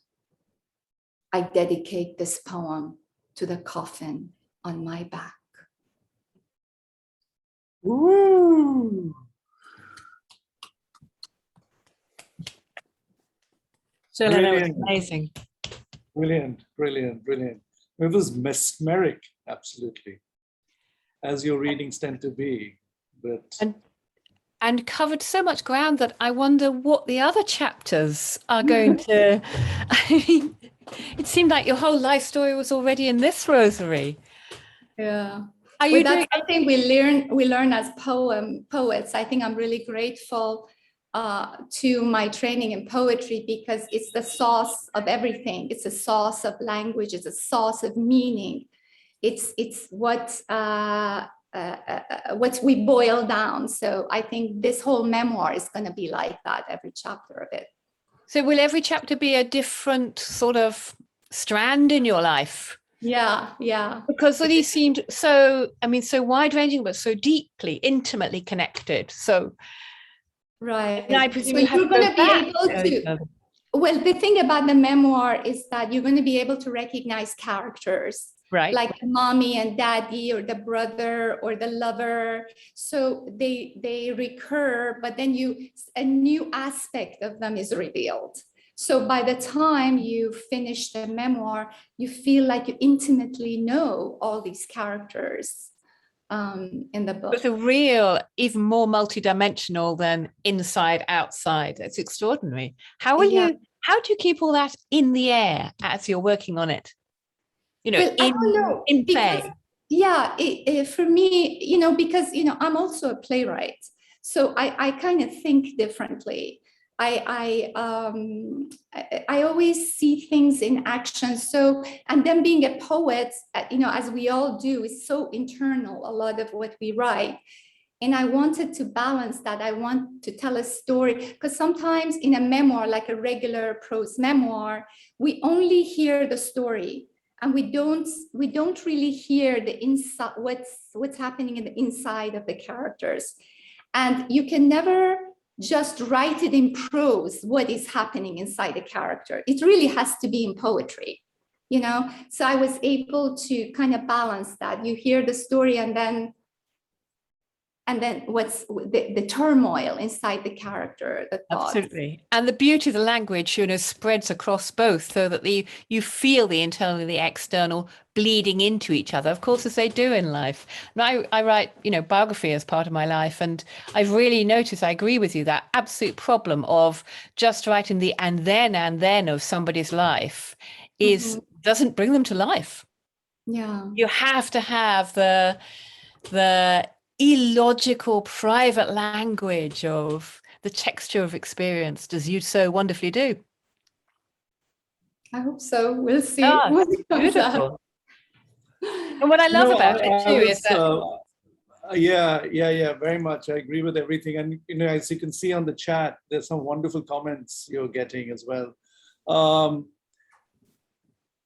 I dedicate this poem to the coffin on my back. Woo! Sholeh, that was amazing. Brilliant, brilliant, brilliant. It was mesmeric, absolutely, as your readings tend to be. But and covered so much ground that I wonder what the other chapters are going to. I mean, it seemed like your whole life story was already in this rosary. Yeah. That's something we learn as poets. I think I'm really grateful to my training in poetry because it's the sauce of everything. It's a sauce of language. It's a sauce of meaning. It's what we boil down. So I think this whole memoir is going to be like that, every chapter of it. So will every chapter be a different sort of strand in your life? Yeah. Because these seemed so wide-ranging, but so deeply, intimately connected. So right. and I presume so you have you're going to be able to. Well, the thing about the memoir is that you're going to be able to recognize characters, right? Like mommy and daddy, or the brother, or the lover. So they recur, but then a new aspect of them is revealed. So by the time you finish the memoir, you feel like you intimately know all these characters in the book. It's a real, even more multidimensional than inside, outside. It's extraordinary. How do you keep all that in the air as you're working on it? You know, well, I don't know, in because, play. For me, because, I'm also a playwright. So I kind of think differently. I always see things in action. So, and then being a poet, as we all do, is so internal, a lot of what we write. And I wanted to balance that. I want to tell a story, because sometimes in a memoir, like a regular prose memoir, we only hear the story, and we don't really hear the inside, what's happening in the inside of the characters. And you can never just write it in prose, what is happening inside the character. It really has to be in poetry, So I was able to kind of balance that. You hear the story, and then what's the turmoil inside the character, the thoughts. Absolutely. And the beauty of the language, spreads across both, so that you feel the internal and the external bleeding into each other, of course, as they do in life. And I write, biography as part of my life. And I've really noticed, I agree with you, that absolute problem of just writing the and then of somebody's life doesn't bring them to life. Yeah. You have to have the illogical private language of the texture of experience, as you so wonderfully do. I hope so. We'll see what comes out. And what I love about it too is that yeah, very much. I agree with everything. And as you can see on the chat, there's some wonderful comments you're getting as well.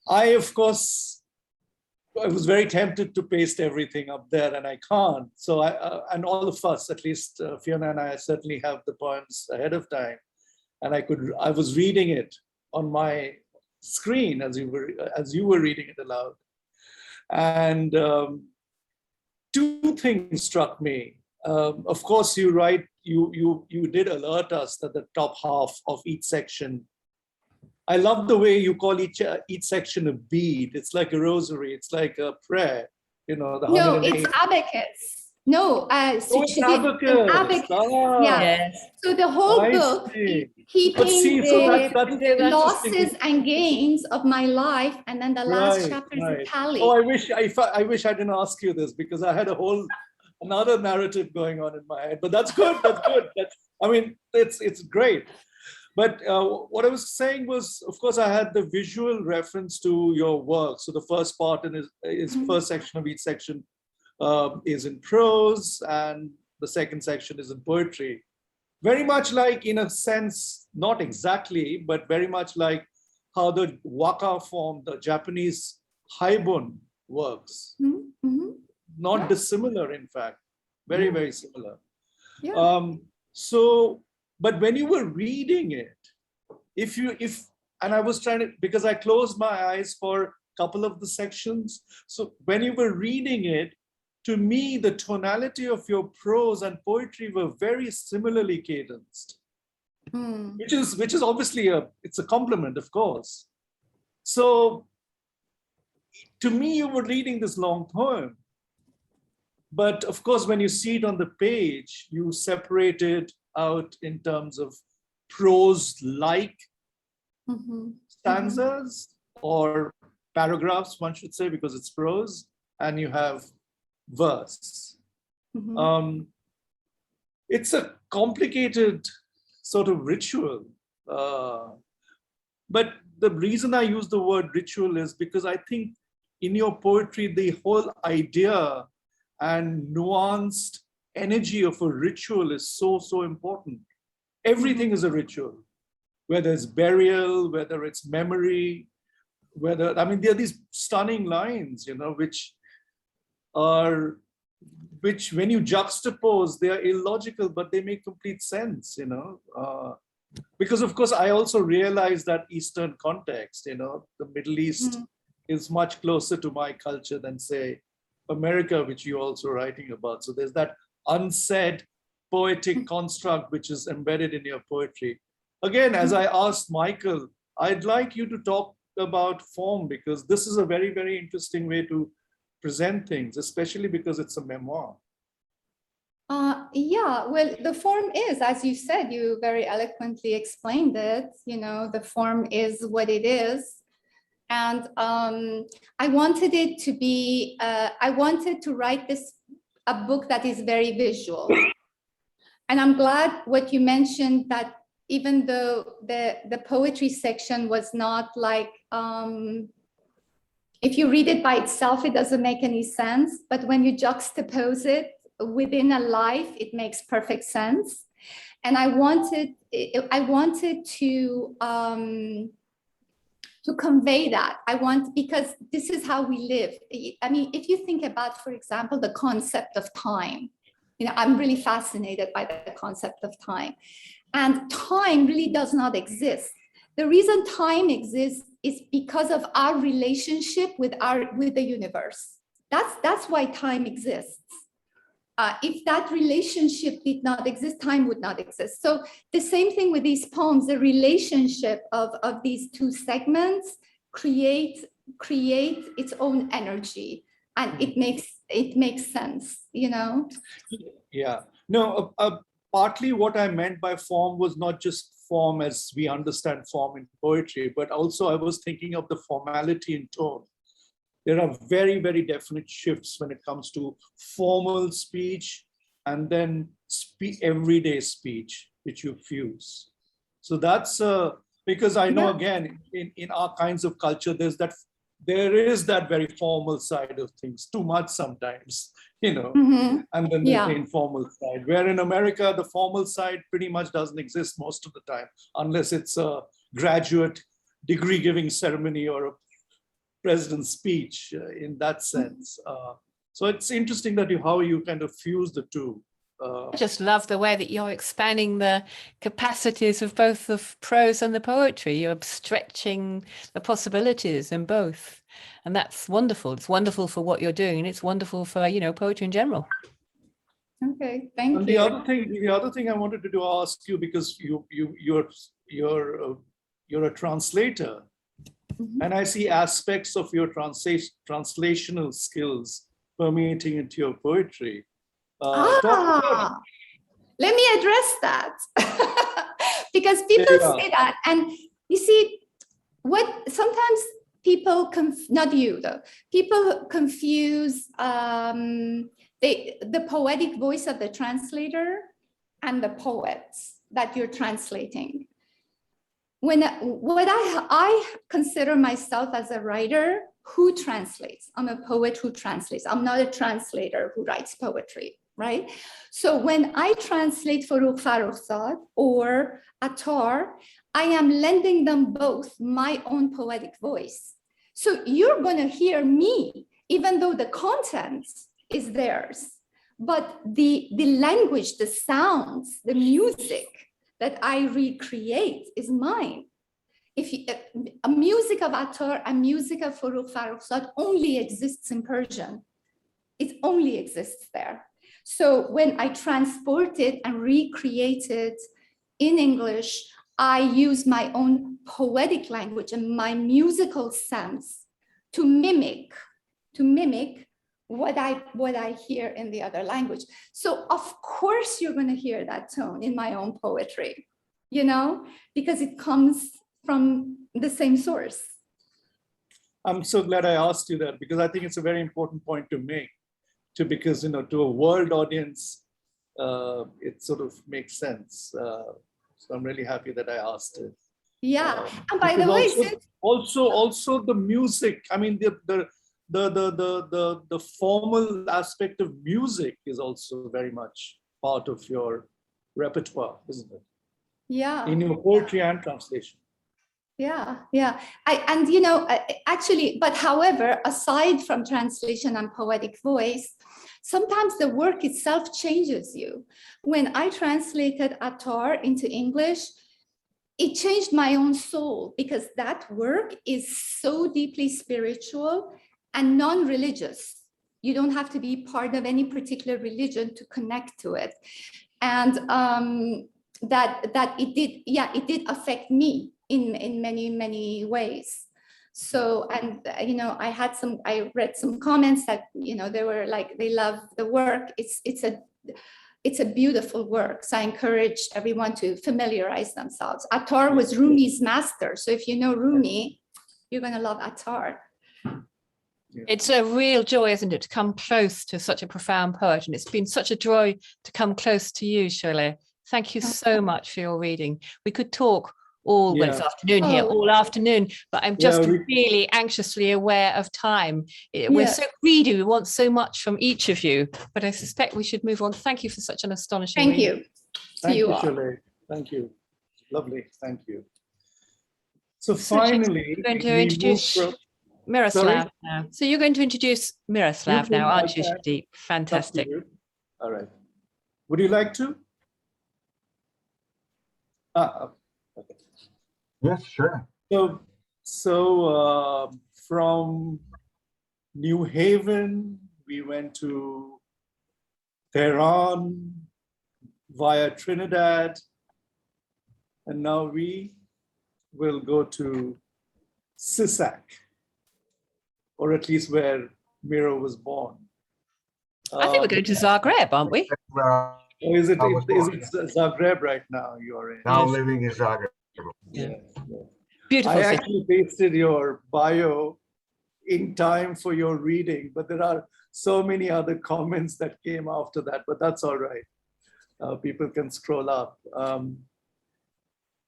I was very tempted to paste everything up there, and I can't. So and all of us, at least Fiona and I, certainly have the poems ahead of time, and I was reading it on my screen as you were reading it aloud, and two things struck me. Of course, you did alert us that the top half of each section. I love the way you call each section a bead. It's like a rosary. It's like a prayer. No, it's abacus. No, it's abacus. Yeah. Yes. So the whole book, keeping the losses and gains of my life, and then the last chapter is a tally. Oh, I wish I didn't ask you this, because I had another narrative going on in my head. But that's good. That's good. It's great. But what I was saying was, of course, I had the visual reference to your work. So the first part first section of each section is in prose, and the second section is in poetry. Very much like, in a sense, not exactly, but very much like how the waka form, the Japanese haibun, works. Mm-hmm. Not dissimilar, in fact. Very, very similar. Yeah. But when you were reading it, and I was trying to, because I closed my eyes for a couple of the sections. So when you were reading it, to me, the tonality of your prose and poetry were very similarly cadenced, which is obviously it's a compliment, of course. So to me, you were reading this long poem. But of course, when you see it on the page, you separate it out in terms of prose-like stanzas or paragraphs, one should say, because it's prose, and you have verse. It's a complicated sort of ritual. But the reason I use the word ritual is because I think in your poetry, the whole idea and nuanced energy of a ritual is so, so important. Everything is a ritual, whether it's burial, whether it's memory, there are these stunning lines, which when you juxtapose, they are illogical, but they make complete sense, Because of course, I also realize that Eastern context, you know, the Middle East is much closer to my culture than say America, which you're also writing about. So there's that unsaid poetic construct which is embedded in your poetry. Again, as I asked Michael, I'd like you to talk about form, because this is a very, very interesting way to present things, especially because it's a memoir. Yeah, well, the form is, as you said, you very eloquently explained it, you know, the form is what it is. And I wanted it to be, I wanted to write a book that is very visual. And I'm glad what you mentioned, that even though the poetry section was not like, if you read it by itself, it doesn't make any sense. But when you juxtapose it within a life, it makes perfect sense. And I wanted to convey that. Because this is how we live. I mean, if you think about, for example, the concept of time, you know, I'm really fascinated by the concept of time. And time really does not exist. The reason time exists is because of our relationship with the universe. That's why time exists. If that relationship did not exist, time would not exist. So the same thing with these poems, the relationship of these two segments create its own energy, and it makes sense, you know? Yeah, no, partly what I meant by form was not just form as we understand form in poetry, but also I was thinking of the formality in tone. There are very, very definite shifts when it comes to formal speech and then everyday speech, which you fuse. So that's because I know, again, in our kinds of culture, there is that very formal side of things, too much sometimes, you know, and then there's the informal side, where in America, the formal side pretty much doesn't exist most of the time, unless it's a graduate degree giving ceremony or a president's speech in that sense. So it's interesting that how you kind of fuse the two. I just love the way that you're expanding the capacities of both the prose and the poetry. You're stretching the possibilities in both. And that's wonderful. It's wonderful for what you're doing, and it's wonderful for, you know, poetry in general. Okay, thank you. The other thing I wanted to ask you, because you're a translator, and I see aspects of your translational skills permeating into your poetry. Let me address that. Because people say that, and you see, what sometimes people not you though, people confuse the poetic voice of the translator and the poets that you're translating. What I consider myself as a writer who translates. I'm a poet who translates. I'm not a translator who writes poetry, right? So when I translate Farrukh Farrokhzad or Attar, I am lending them both my own poetic voice. So you're going to hear me, even though the content is theirs, but the language, the sounds, the music that I recreate is mine. A music of Attar and music of Farrukh Farrokhzad only exists in Persian. It only exists there. So when I transport it and recreate it in English, I use my own poetic language and my musical sense to mimic what I hear in the other language. So of course you're going to hear that tone in my own poetry, you know, because it comes from the same source. I'm so glad I asked you that, because I think it's a very important point to make, because, you know, to a world audience, it sort of makes sense. So I'm really happy that I asked it. Yeah, and by the way, also the music. I mean, the formal aspect of music is also very much part of your repertoire, isn't it? Yeah. In your poetry and translation. Yeah. And you know, actually, but however, aside from translation and poetic voice, sometimes the work itself changes you. When I translated Attar into English, it changed my own soul, because that work is so deeply spiritual and non-religious. You don't have to be part of any particular religion to connect to it. And that it did affect me in many ways. So, and I read some comments that, they were like, they love the work. It's a beautiful work. So I encourage everyone to familiarize themselves. Attar was Rumi's master. So if you know Rumi, you're going to love Attar. It's a real joy, isn't it, to come close to such a profound poet. And it's been such a joy to come close to you, Sholeh. Thank you so much for your reading. We could talk well, it's afternoon here, all afternoon, but I'm just really anxiously aware of time. We're so greedy. We want so much from each of you, but I suspect we should move on. Thank you for such an astonishing reading. Thank you, Sholeh. Thank you. Lovely. Thank you. So finally, we're going to introduce Miroslav now. So you're going to introduce Miroslav now, aren't you, Sudeep? Fantastic. All right. Would you like to? Okay. Yes, sure. So from New Haven, we went to Tehran via Trinidad, and now we will go to Sisak, or at least where Miro was born. I think we're going to Zagreb, aren't we? Is it Zagreb right now? You're in. Now living in Zagreb. Yeah. Beautiful. I actually pasted your bio in time for your reading, but there are so many other comments that came after that, but that's all right. People can scroll up.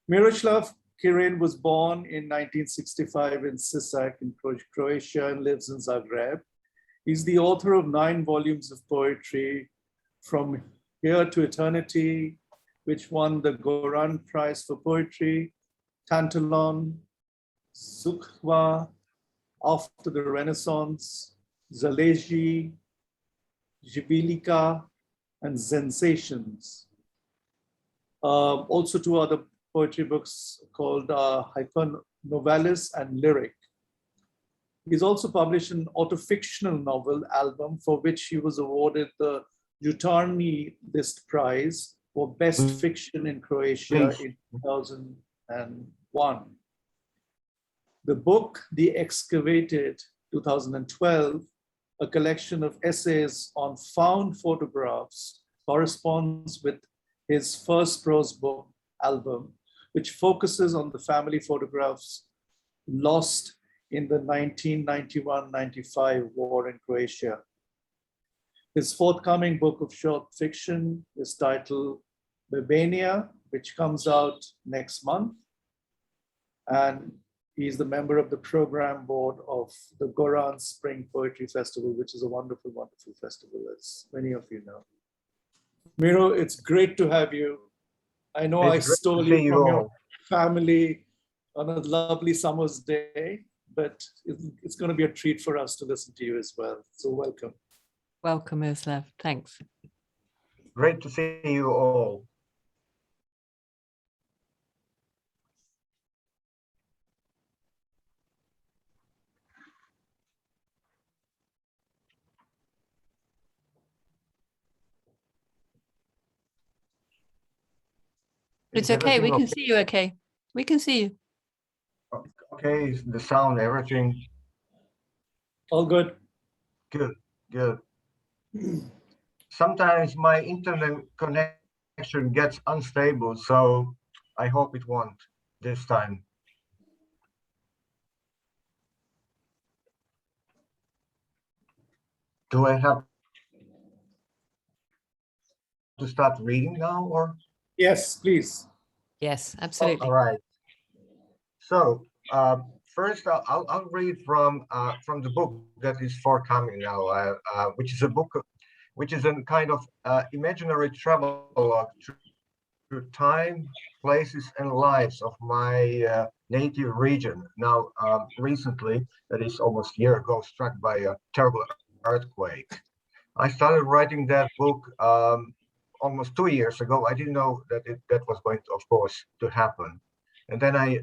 Miroslav Kirin was born in 1965 in Sisak in Croatia and lives in Zagreb. He's the author of 9 volumes of poetry, From Here to Eternity, which won the Goran Prize for Poetry, Tantalon, Sukhva, After the Renaissance, Zaleji, Jibilika, and Sensations. Also 2 other poetry books called Hypernovalis and Lyric. He's also published an autofictional novel album for which he was awarded the Jutarnji List Prize for Best Fiction in Croatia in 2001. The book, The Excavated, 2012, a collection of essays on found photographs, corresponds with his first prose book album, which focuses on the family photographs lost in the 1991-95 war in Croatia. His forthcoming book of short fiction is titled Bebania, which comes out next month. And he's the member of the program board of the Goran Spring Poetry Festival, which is a wonderful, wonderful festival, as many of you know. Miro, it's great to have you. I know I stole you from your family on a lovely summer's day, but it's going to be a treat for us to listen to you as well. So welcome. Welcome, Miroslav. Thanks. Great to see you all. It's okay. We can see you okay. We can see you. Okay, the sound, everything. All good. Good, good. Sometimes my internet connection gets unstable, so I hope it won't this time. Do I have to start reading now, or? Yes, please. Yes, absolutely. All right. So first, I'll read from the book that is forthcoming now, which is a book, which is a kind of imaginary travelogue through time, places, and lives of my native region. Now, recently, that is almost a year ago, struck by a terrible earthquake. I started writing that book almost 2 years ago. I didn't know that that was going to, of course, to happen. And then I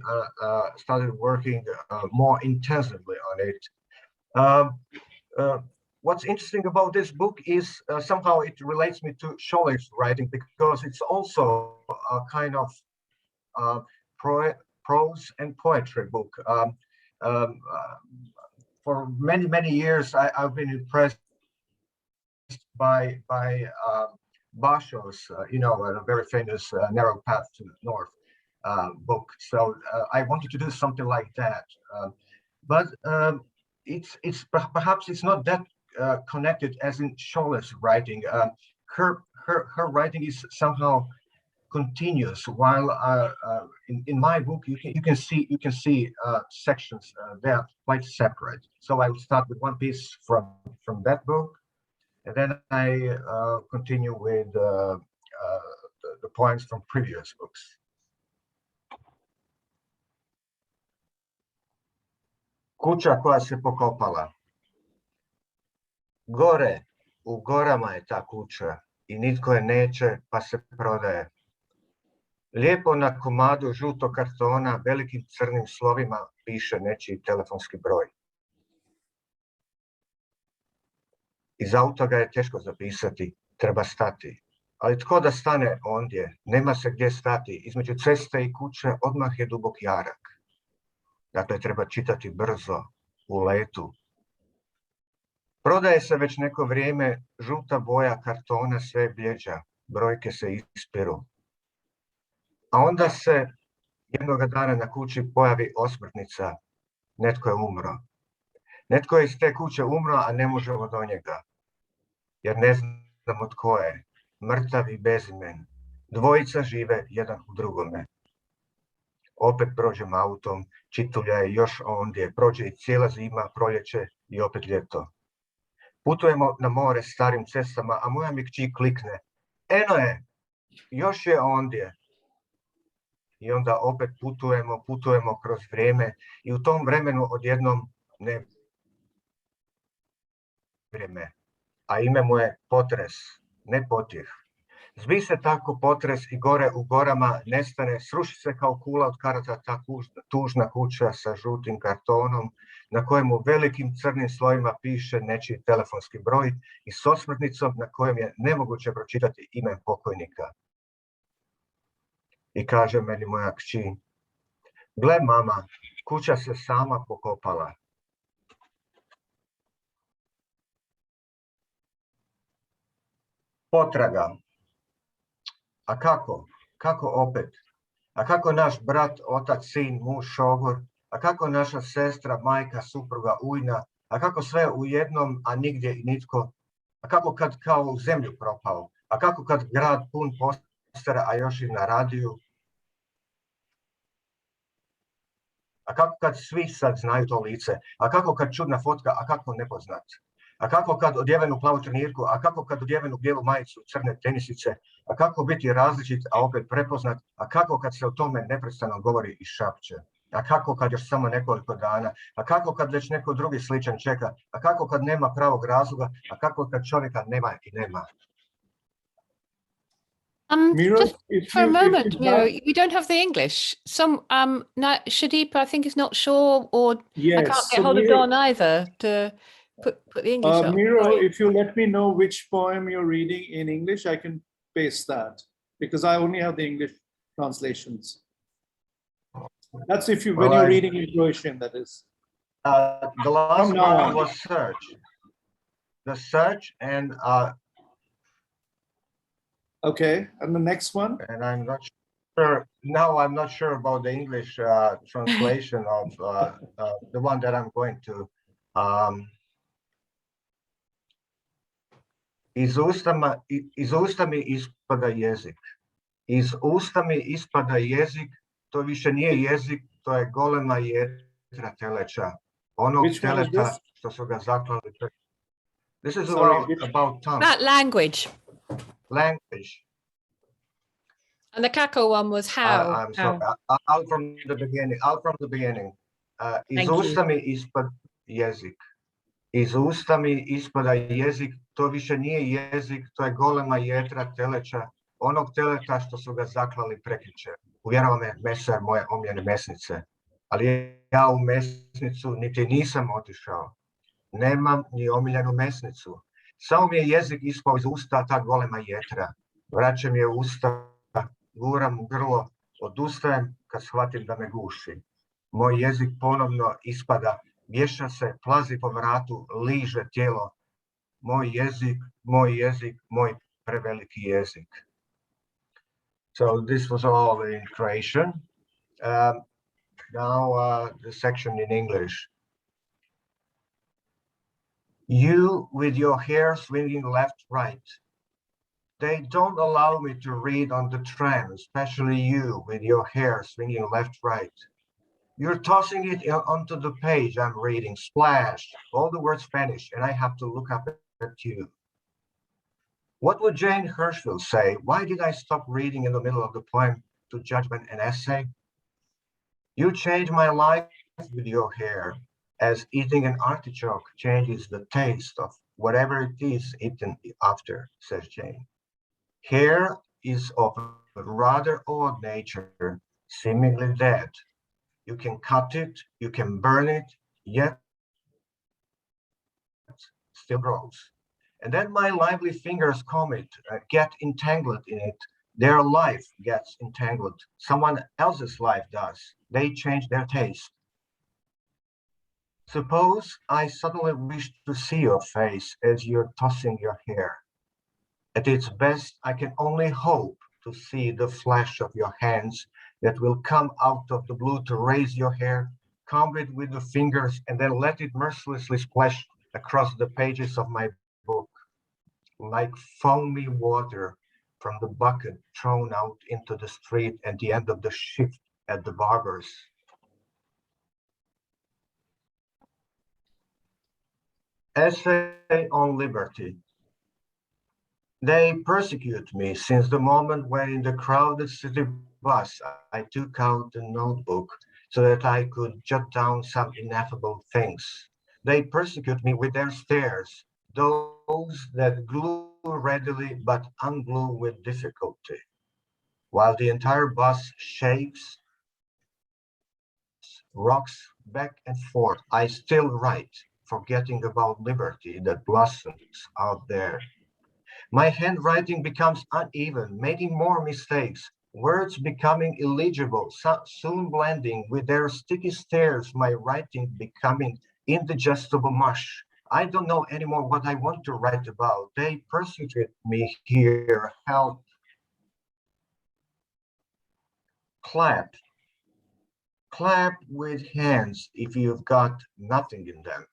started working more intensively on it. What's interesting about this book is somehow it relates me to Sholeh's writing, because it's also a kind of prose and poetry book. For many years, I've been impressed by Basho's, a very famous Narrow Path to the North book. So I wanted to do something like that. But perhaps it's not that connected as in Sholeh's writing. Her writing is somehow continuous, while in my book you can see sections that are quite separate. So I will start with one piece from that book, and then I continue with the poems from previous books. Kuća koja se pokopala. Gore u gorama je ta kuća i nitko je neće pa se prodaje. Lijepo na komadu žutog kartona velikim crnim slovima piše nečiji telefonski broj. Iz auta ga je teško zapisati, treba stati. Ali tko da stane ondje, nema se gdje stati. Između ceste i kuće odmah je dubok jarak. Dakle, treba čitati brzo, u letu. Prodaje se već neko vrijeme, žuta boja kartona sve bljeđa, brojke se ispiru. A onda se jednoga dana na kući pojavi osmrtnica, netko je umro. Netko je iz te kuće umro, a ne možemo do njega. Jer ne znamo tko je, mrtav i bezimen. Dvojica žive jedan u drugome. Opet prođem autom, čitulja je još ondje, prođe i cijela zima, proljeće i opet ljeto. Putujemo na more starim cestama, a moja mi kći klikne. Eno je, još je ondje. I onda opet putujemo kroz vrijeme i u tom vremenu odjednom ne vrijeme. A ime mu je potres, ne potjeh. Zbi se tako potres i gore u gorama nestane, sruši se kao kula od karata ta tužna kuća sa žutim kartonom na kojemu velikim crnim slovima piše nečiji telefonski broj i s osmrtnicom na kojem je nemoguće pročitati ime pokojnika. I kaže meni moja kći, gle mama, kuća se sama pokopala. Potraga. A kako? Kako opet? A kako naš brat, otac, sin, muž, šogor? A kako naša sestra, majka, supruga, ujna? A kako sve u jednom, a nigdje i nitko? A kako kad kao u zemlju propao? A kako kad grad pun postara, a još i na radiju? A kako kad svi sad znaju to lice? A kako kad čudna fotka, a kako nepoznat? A kako kad odjevenu plavu trenirku, a kako kad odjevenu bijelu majicu, crne tenisice, a kako biti različit, a opet prepoznat, a kako kad se o tome neprestano govori i šapće, a kako kad još samo nekoliko dana, a kako kad već neko drugi sličan čeka, a kako kad nema pravog razloga, a kako kad čovjeka nema i nema. Miro, just for a moment, Miro, we don't have the English. Now Sudeep, I think, is not sure, or yes, I can't get hold of Dawn either to put the English on. Miro, Sorry. if you let me know which poem you're reading in English, I can paste that, because I only have the English translations. That's if you when you're reading in Croatian, that is. The last one was Search. The Search and okay, and the next one? And I'm not sure. Now I'm not sure about the English translation of the one that I'm going to. Iz usta mi ispada jezik. Iz usta mi ispada jezik. To više nije jezik, to je golema jetra teleća. Onog teleta što su ga zaklali. This is about tongue. That language. Language. And the Kako one was how. I'm sorry. Out from the beginning. Iz usta mi ispada jezik. Iz usta mi ispada jezik, to više nije jezik, to je golema jetra teleća, onog teleta što su ga zaklali prekjučer. uvjerava me mesar moje omiljene mesnice, ali ja u mesnicu niti nisam otišao. Nemam ni omiljenu mesnicu. Samo mi je jezik ispao iz usta ta golema jetra. Vraćam je u usta, guram u grlo, odustajem kad shvatim da me guši. Moj jezik ponovno ispada, vješa se, plazi po vratu, liže tijelo. Moj jezik, moj preveliki jezik. So this was all in Croatian. Now the section in English. You with your hair swinging left, right. They don't allow me to read on the tram, especially you with your hair swinging left, right. You're tossing it onto the page I'm reading, splash, all the words Spanish, and I have to look up at you. What would Jane Hirschfield say? Why did I stop reading in the middle of the poem to judgment and essay? You changed my life with your hair, as eating an artichoke changes the taste of whatever it is eaten after, says Jane. Hair is of a rather odd nature, seemingly dead. You can cut it, you can burn it, yet still grows. And then my lively fingers comb it, get entangled in it. Their life gets entangled. Someone else's life does. They change their taste. Suppose I suddenly wish to see your face as you're tossing your hair. At its best, I can only hope to see the flash of your hands that will come out of the blue to raise your hair, comb it with the fingers, and then let it mercilessly splash across the pages of my book, like foamy water from the bucket thrown out into the street at the end of the shift at the barber's. Essay on liberty. They persecute me since the moment when in the crowded city bus I took out the notebook so that I could jot down some ineffable things. They persecute me with their stares, those that glue readily but unglue with difficulty. While the entire bus shakes, rocks back and forth, I still write, forgetting about liberty that blossoms out there. My handwriting becomes uneven, making more mistakes, words becoming illegible, soon blending with their sticky stares, my writing becoming indigestible mush. I don't know anymore what I want to write about. They persecute me here, help. Clap. Clap with hands if you've got nothing in them.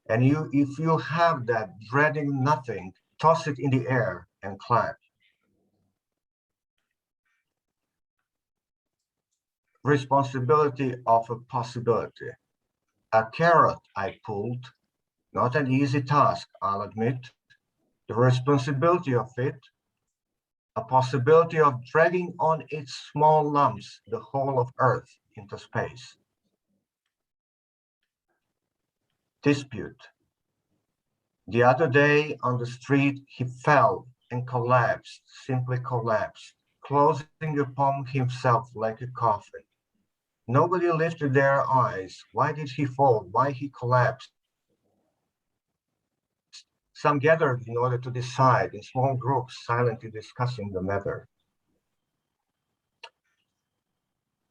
And if you have that dreading nothing, toss it in the air and clap. Responsibility of a possibility. A carrot I pulled, not an easy task, I'll admit. The responsibility of it, a possibility of dragging on its small lumps the whole of Earth into space. Dispute. The other day on the street, he fell and collapsed, simply collapsed, closing upon himself like a coffin. Nobody lifted their eyes. Why did he fall? Why he collapsed? Some gathered in order to decide in small groups, silently discussing the matter.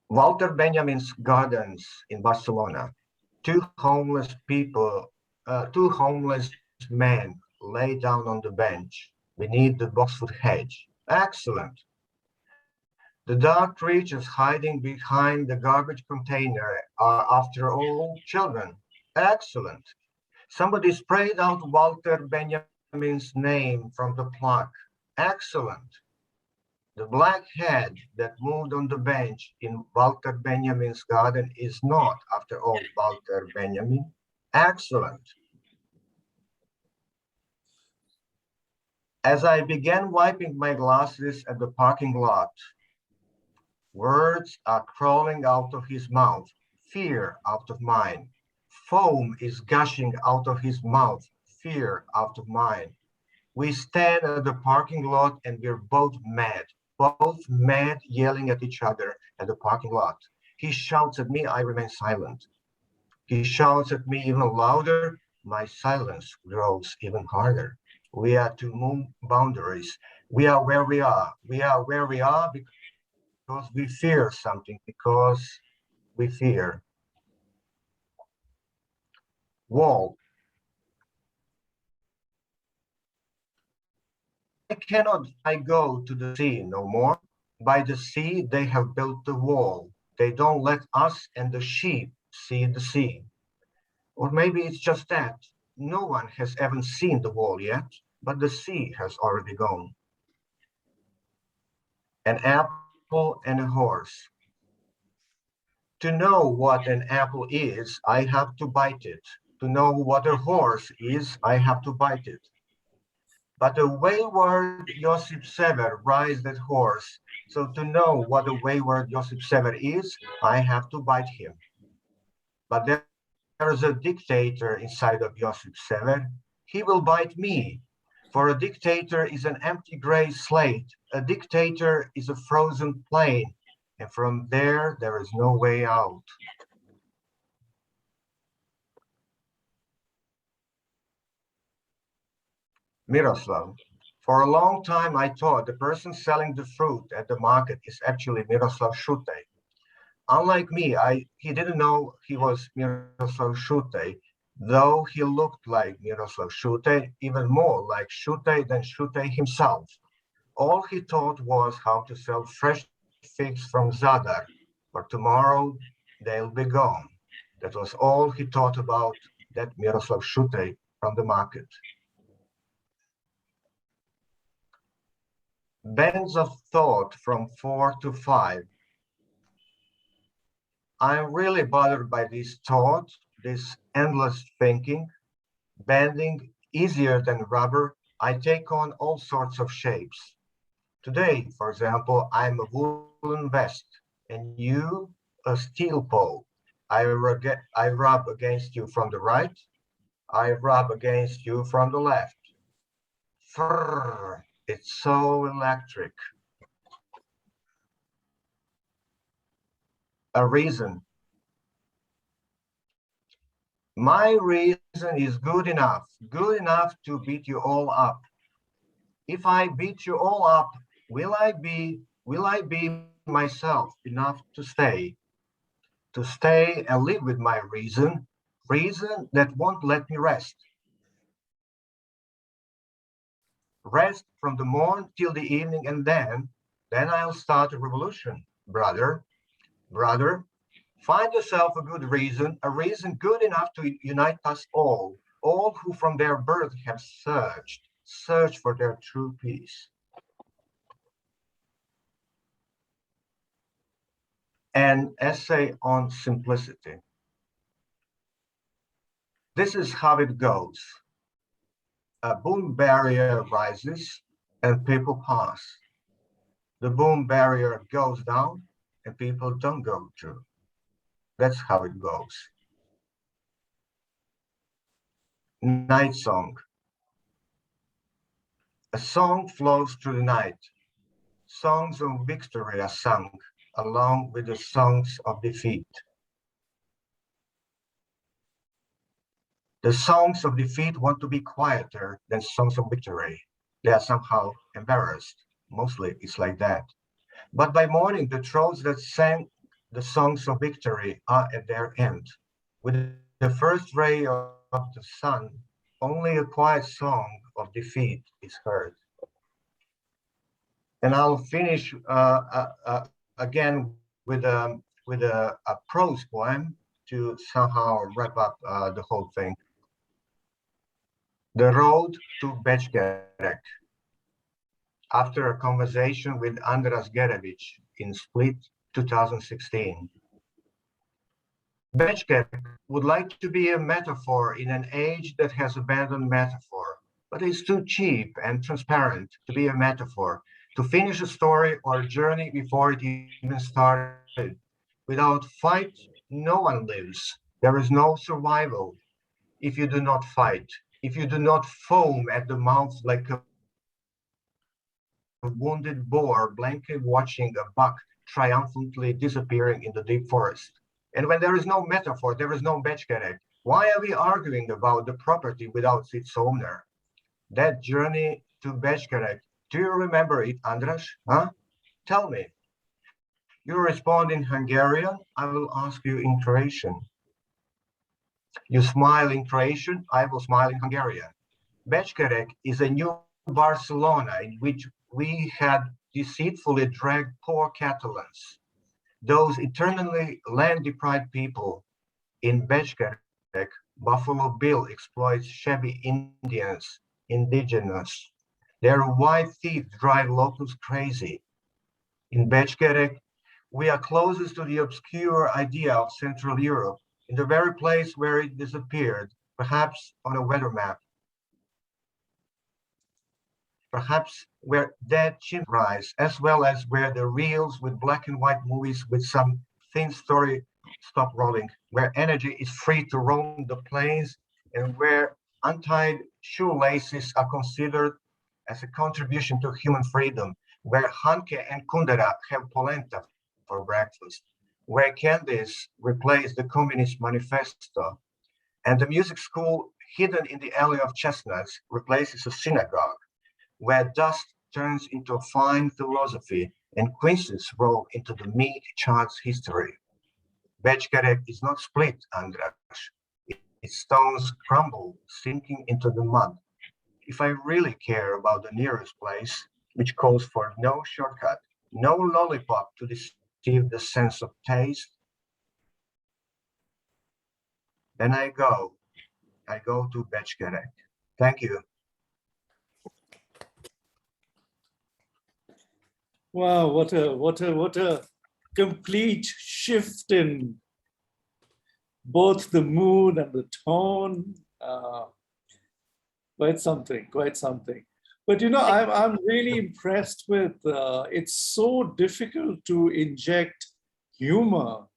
Walter Benjamin's gardens in Barcelona. Two homeless men lay down on the bench beneath the boxwood hedge. Excellent. The dark creatures hiding behind the garbage container are, after all, children. Excellent. Somebody sprayed out Walter Benjamin's name from the plaque. Excellent. The black head that moved on the bench in Walter Benjamin's garden is not, after all, Walter Benjamin. Excellent. As I began wiping my glasses at the parking lot, words are crawling out of his mouth, fear out of mine. Foam is gushing out of his mouth, fear out of mine. We stand at the parking lot and we're both mad. both mad, yelling at each other at the parking lot. He shouts at me, I remain silent. He shouts at me even louder, my silence grows even harder. We are to move boundaries. We are where we are. We are where we are because we fear something, because we fear. Wall. Why cannot I go to the sea no more? By the sea they have built the wall. They don't let us and the sheep see the sea. Or maybe it's just that. No one has ever seen the wall yet, but the sea has already gone. An apple and a horse. To know what an apple is, I have to bite it. To know what a horse is, I have to bite it. But a wayward Josip Sever rides that horse. So to know what a wayward Josip Sever is, I have to bite him. But there is a dictator inside of Josip Sever. He will bite me. For a dictator is an empty gray slate. A dictator is a frozen plain. And from there is no way out. Miroslav. For a long time, I thought the person selling the fruit at the market is actually Miroslav Sholeh. Unlike me, he didn't know he was Miroslav Sholeh, though he looked like Miroslav Sholeh, even more like Sholeh than Sholeh himself. All he thought was how to sell fresh figs from Zadar, for tomorrow they'll be gone. That was all he thought about, that Miroslav Sholeh from the market. Bands of thought from 4 to 5. I'm really bothered by this thought, this endless thinking. Bending easier than rubber, I take on all sorts of shapes. Today, for example, I'm a woolen vest, and you a steel pole. I rub against you from the right, I rub against you from the left. Frrr, it's so electric. A reason. My reason is good enough to beat you all up. If I beat you all up, will I be myself enough to stay and live with my reason that won't let me rest from the morn till the evening, and then I'll start a revolution. Brother, find yourself a good reason, a reason good enough to unite us all who from their birth have searched for their true peace. An essay on simplicity. This is how it goes. A boom barrier rises and people pass. The boom barrier goes down and people don't go through. That's how it goes. Night song. A song flows through the night. Songs of victory are sung along with the songs of defeat. The songs of defeat want to be quieter than songs of victory. They are somehow embarrassed. Mostly it's like that. But by morning, the throats that sang the songs of victory are at their end. With the first ray of the sun, only a quiet song of defeat is heard. And I'll finish again with a prose poem to somehow wrap up the whole thing. The road to Bečkerek. After a conversation with Andras Gerevich in Split, 2016. Bečkerek would like to be a metaphor in an age that has abandoned metaphor, but is too cheap and transparent to be a metaphor, to finish a story or a journey before it even started. Without fight, no one lives. There is no survival. If you do not fight, if you do not foam at the mouth like a wounded boar blankly watching a buck triumphantly disappearing in the deep forest. And when there is no metaphor, there is no Bechkerek. Why are we arguing about the property without its owner? That journey to Bechkerek, do you remember it, Andras? Huh? Tell me. You respond in Hungarian, I will ask you in Croatian. You smile in Croatian, I will smile in Hungarian. Bechkerek is a new Barcelona in which we had deceitfully dragged poor Catalans, those eternally land-deprived people. In Bechkerek, Buffalo Bill exploits shabby Indians, indigenous. Their white teeth drive locals crazy. In Bechkerek, we are closest to the obscure idea of Central Europe, in the very place where it disappeared, perhaps on a weather map. Perhaps where dead chimps rise, as well as where the reels with black and white movies with some thin story stop rolling, where energy is free to roam the plains, and where untied shoelaces are considered as a contribution to human freedom, where Hanke and Kundera have polenta for breakfast, where candies replace the Communist Manifesto, and the music school hidden in the alley of chestnuts replaces a synagogue, where dust turns into fine philosophy and quinces roll into the meat chart's history. Bechkerek is not split, Andras. Its stones crumble, sinking into the mud. If I really care about the nearest place, which calls for no shortcut, no lollipop to deceive the sense of taste, then I go to Bechkerek. Thank you. Wow, what a complete shift in both the mood and the tone. Quite something, quite something. But you know, I'm really impressed with, it's so difficult to inject humor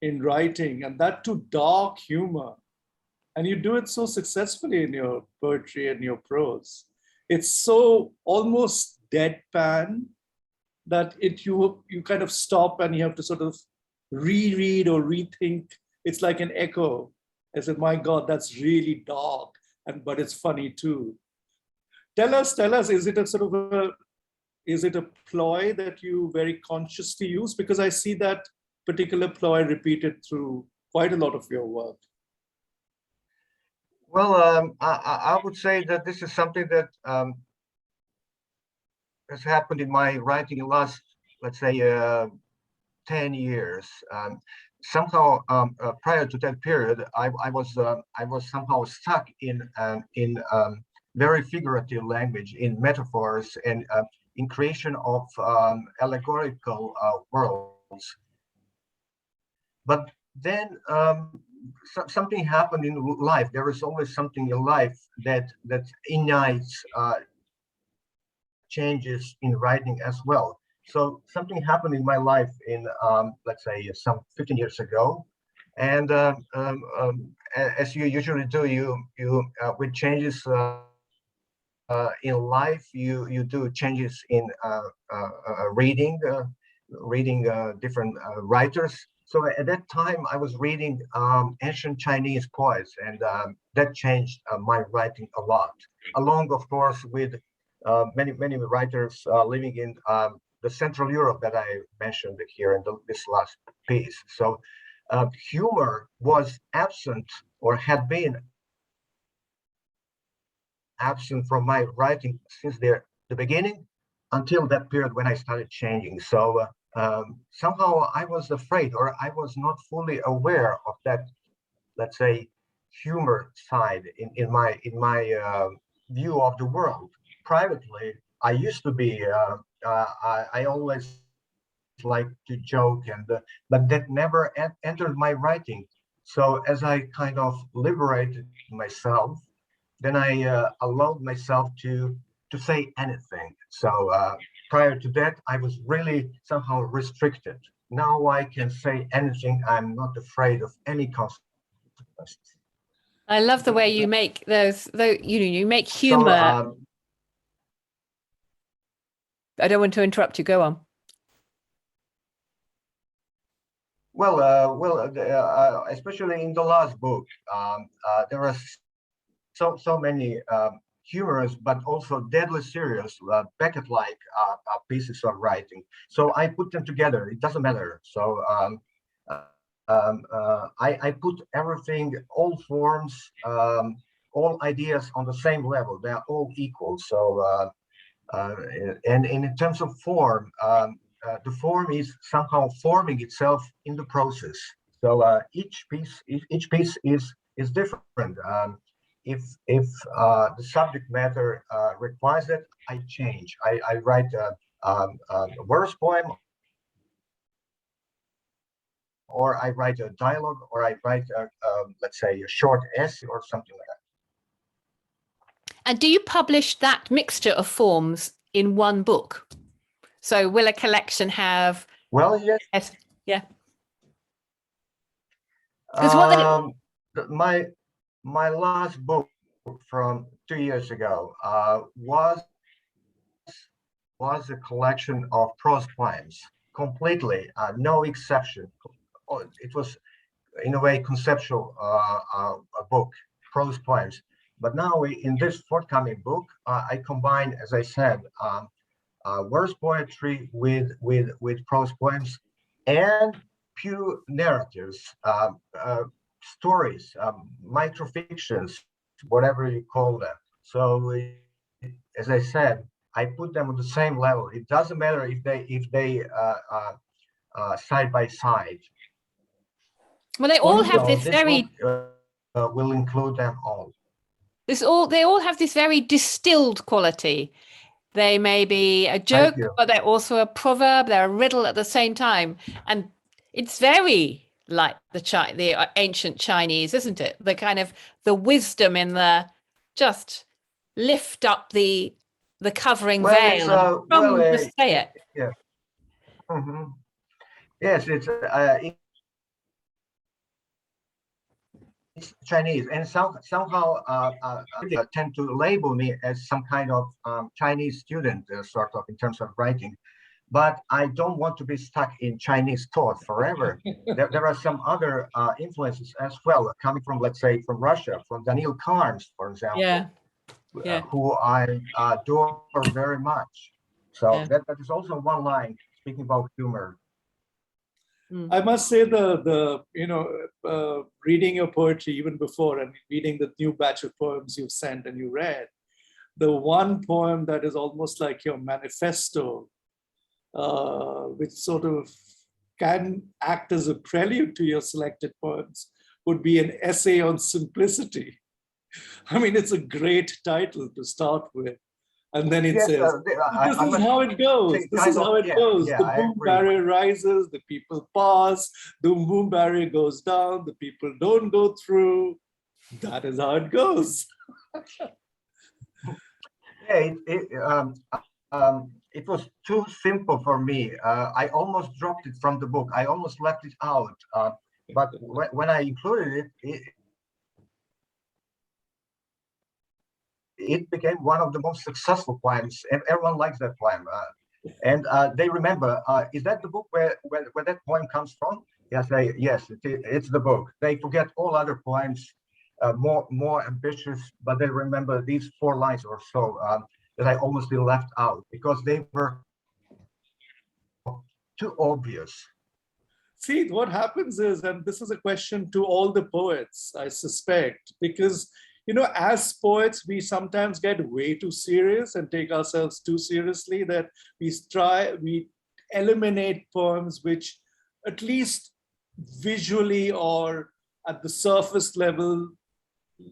in writing, and that too dark humor. And you do it so successfully in your poetry and your prose. It's so almost deadpan that you kind of stop and you have to sort of reread or rethink. It's like an echo. I said, my God, that's really dark, but it's funny too. Tell us, is it a sort of is it a ploy that you very consciously use? Because I see that particular ploy repeated through quite a lot of your work. Well, I would say that this is something that has happened in my writing in the last, let's say, 10 years. Somehow, prior to that period, I was somehow stuck in very figurative language, in metaphors, and in creation of allegorical worlds. But then something happened in life. There is always something in life that ignites changes in writing as well. So something happened in my life in, let's say, some 15 years ago. And as you usually do, you with changes in life, you do changes in reading different writers. So at that time, I was reading ancient Chinese poets, and that changed my writing a lot, along, of course, with many writers living in the Central Europe that I mentioned here in this last piece. So humor was absent, or had been absent from my writing since the beginning until that period when I started changing. So somehow I was afraid, or I was not fully aware of that, let's say, humor side in my view of the world. Privately, I used to be, I always liked to joke, but that never entered my writing. So as I kind of liberated myself, then I allowed myself to say anything. So prior to that, I was really somehow restricted. Now I can say anything. I'm not afraid of any consequences. I love the way you make those, you make humor. So, I don't want to interrupt you. Go on. Well, especially in the last book, there are so many humorous but also deadly serious Beckett-like pieces of writing. So I put them together. It doesn't matter. So I put everything, all forms, all ideas on the same level. They are all equal. So and in terms of form, the form is somehow forming itself in the process. So each piece is different. If the subject matter requires it, I change. I write a verse poem, or I write a dialogue, or I write let's say a short essay or something like that. And do you publish that mixture of forms in one book? So will a collection have? Well, yes. Yeah. My last book from 2 years ago was a collection of prose poems, completely, no exception. It was, in a way, conceptual a book, prose poems. But now in this forthcoming book, I combine, as I said, verse poetry with prose poems and pure narratives, stories, microfictions, whatever you call them. So, as I said, I put them on the same level. It doesn't matter if they side by side. Well, they all have this very. Will include them all. They all have this very distilled quality. They may be a joke, but they're also a proverb. They're a riddle at the same time, and it's very like the ancient Chinese, isn't it? The kind of the wisdom in the just lift up the covering veil and just say it. Yeah. Mm-hmm. Yes, it's Chinese, and somehow tend to label me as some kind of Chinese student, sort of, in terms of writing. But I don't want to be stuck in Chinese thought forever. There are some other influences as well, coming from, let's say, from Russia, from Daniil Karms, for example, who I adore very much. So that is also one line, speaking about humor. I must say reading your poetry even before and reading the new batch of poems you've sent and you read, the one poem that is almost like your manifesto, which sort of can act as a prelude to your selected poems, would be an essay on simplicity. I mean, it's a great title to start with. And then it says, this is how it goes. This is how it goes. The boom barrier rises, the people pass, the boom barrier goes down, the people don't go through. That is how it goes. Yeah, it was too simple for me. I almost dropped it from the book. I almost left it out. But when I included it became one of the most successful poems, and everyone likes that poem. And they remember, is that the book where that poem comes from? Yes, it's the book. They forget all other poems, more ambitious, but they remember these 4 lines or so that I almost left out because they were too obvious. See, what happens is, and this is a question to all the poets, I suspect, because as poets, we sometimes get way too serious and take ourselves too seriously that we eliminate poems which at least visually or at the surface level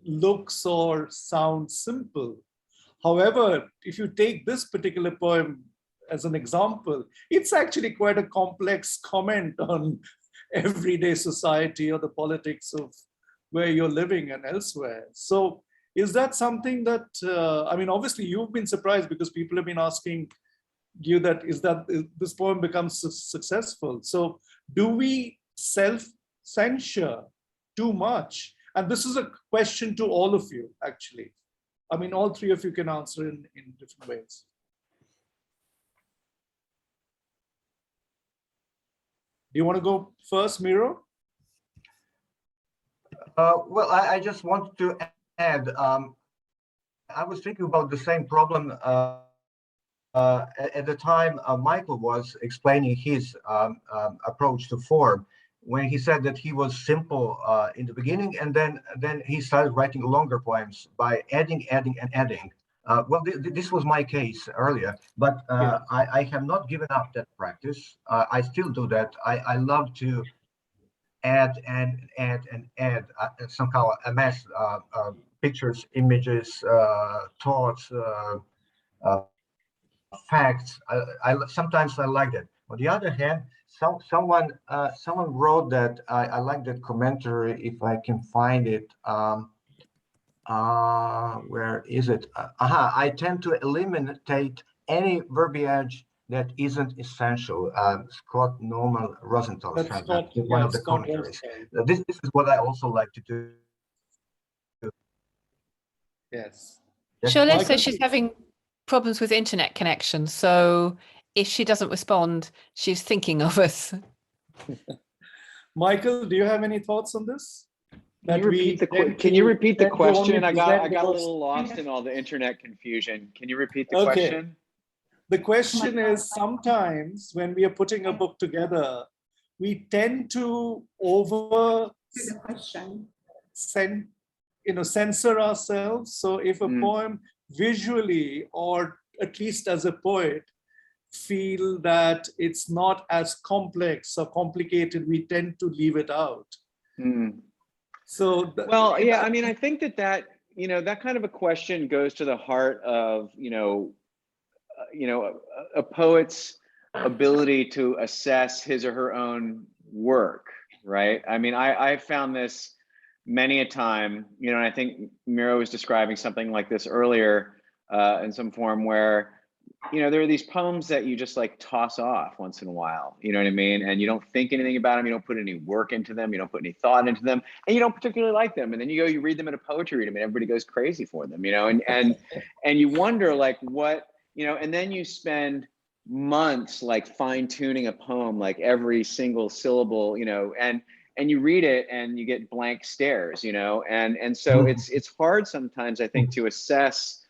looks or sounds simple. However, if you take this particular poem as an example, it's actually quite a complex comment on everyday society or the politics of where you're living and elsewhere. So is that something that, obviously you've been surprised because people have been asking you that this poem becomes successful. So do we self-censure too much? And this is a question to all of you, actually. I mean, all 3 of you can answer in different ways. You want to go first, Miro? Well, I just wanted to add, I was thinking about the same problem at the time Michael was explaining his approach to form, when he said that he was simple in the beginning, and then he started writing longer poems by adding and adding. Well, this was my case earlier, but I have not given up that practice. I still do that. I love to add and somehow amass pictures, images, thoughts, facts. Sometimes I like that. On the other hand, someone wrote that I like that commentary, if I can find it. Where is it? I tend to eliminate any verbiage that isn't essential. Scott Norman Rosenthal said that in one of the commentaries. This is what I also like to do. Yes. Sholeh says she's having problems with internet connection. So if she doesn't respond, she's thinking of us. Michael, do you have any thoughts on this? Can you repeat the question? I got a little lost in all the internet confusion. Can you repeat the question? The question is, sometimes when we are putting a book together, we tend to censor ourselves. So if a poem visually, or at least as a poet, feel that it's not as complex or complicated, we tend to leave it out. So well, yeah, I mean, I think that kind of a question goes to the heart of a poet's ability to assess his or her own work, right? I mean, I found this many a time, and I think Miro was describing something like this earlier in some form where, there are these poems that you just like toss off once in a while, you know what I mean? And you don't think anything about them, you don't put any work into them, you don't put any thought into them, and you don't particularly like them. And then you read them at a poetry reading, and everybody goes crazy for them, and you wonder like what, and then you spend months like fine tuning a poem, like every single syllable, and you read it and you get blank stares, and so it's hard sometimes, I think, to assess,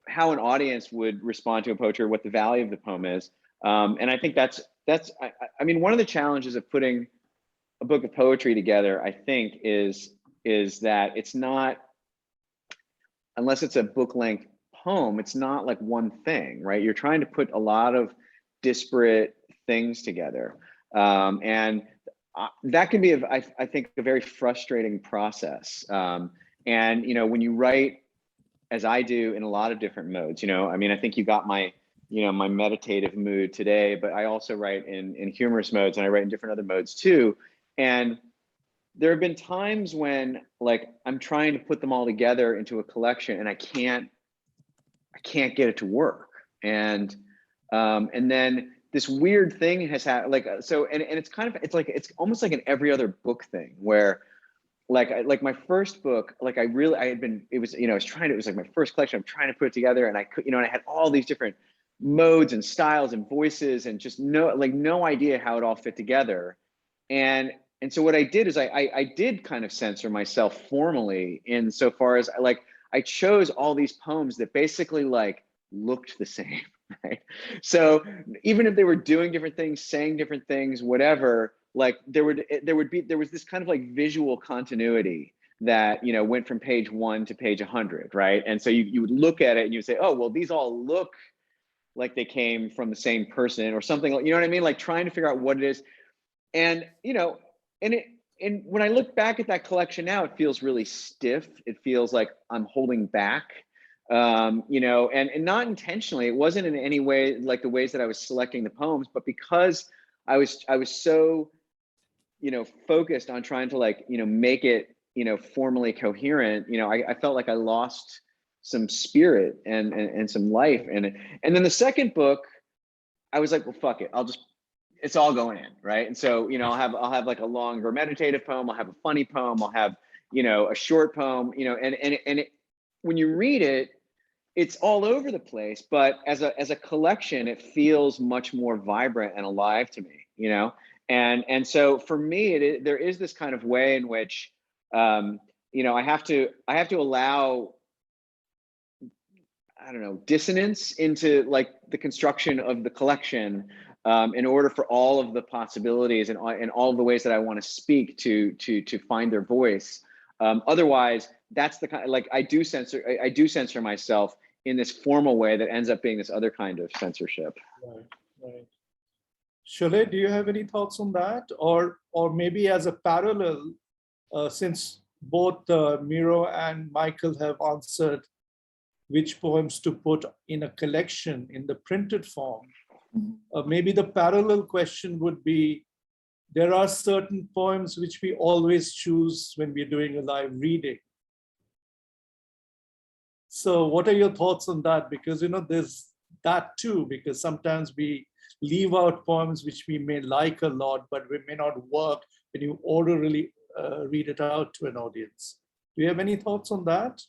how an audience would respond to a poetry, or what the value of the poem is. And I think that's I mean, one of the challenges of putting a book of poetry together, I think, is that it's not, unless it's a book length poem, it's not like one thing, right? You're trying to put a lot of disparate things together. And that can be, I think, a very frustrating process. And, when you write, as I do, in a lot of different modes, I mean, I think you got my, my meditative mood today, but I also write in humorous modes, and I write in different other modes too. And there have been times when like I'm trying to put them all together into a collection, and I can't get it to work. And then this weird thing has happened, like, so, and it's almost like an every other book thing where like my first book, like it was like my first collection. I'm trying to put it together, and I could, and I had all these different modes and styles and voices, and just no idea how it all fit together. And so what I did is I did kind of censor myself formally, insofar as I chose all these poems that basically like looked the same, right? So even if they were doing different things, saying different things, whatever, like there was this kind of like visual continuity that, went from page 1 to page 100, right? And so you would look at it and you would say, oh, well, these all look like they came from the same person or something, you know what I mean? Like trying to figure out what it is. And, and when I look back at that collection now, it feels really stiff. It feels like I'm holding back, and not intentionally. It wasn't in any way like the ways that I was selecting the poems, but because I was so, focused on trying to make it, formally coherent, I felt like I lost some spirit and some life in it. And then the second book, I was like, well, fuck it. It's all going in, right? And so, I'll have like a longer meditative poem. I'll have a funny poem. I'll have, a short poem, when you read it, it's all over the place, but as a collection, it feels much more vibrant and alive to me. you know? And so for me, there is this kind of way in which, you know, I have to allow, I don't know, dissonance into like the construction of the collection, in order for all of the possibilities and all of the ways that I want to speak to find their voice. Otherwise, that's the kind, like I do censor myself in this formal way that ends up being this other kind of censorship. Right, right. Sholeh, do you have any thoughts on that? Or maybe as a parallel, since both Miro and Michael have answered which poems to put in a collection in the printed form, maybe the parallel question would be, there are certain poems which we always choose when we're doing a live reading. So what are your thoughts on that? Because, you know, there's that too, because sometimes we leave out poems which we may like a lot, but we may not work when you orally read it out to an audience. Do you have any thoughts on that?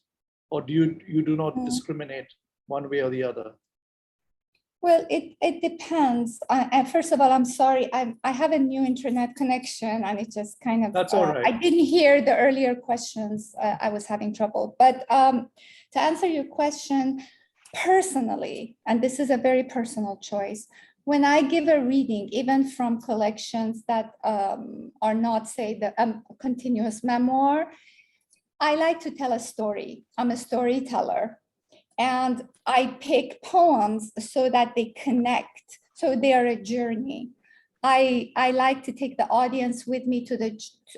Or do you do not discriminate one way or the other? Well, it depends. First of all, I'm sorry, I have a new internet connection and it just kind of, that's all right. I didn't hear the earlier questions. I was having trouble. But to answer your question, personally, and this is a very personal choice, when I give a reading, even from collections that are not, say, the continuous memoir, I like to tell a story. I'm a storyteller. And I pick poems so that they connect, so they are a journey. I like to take the audience with me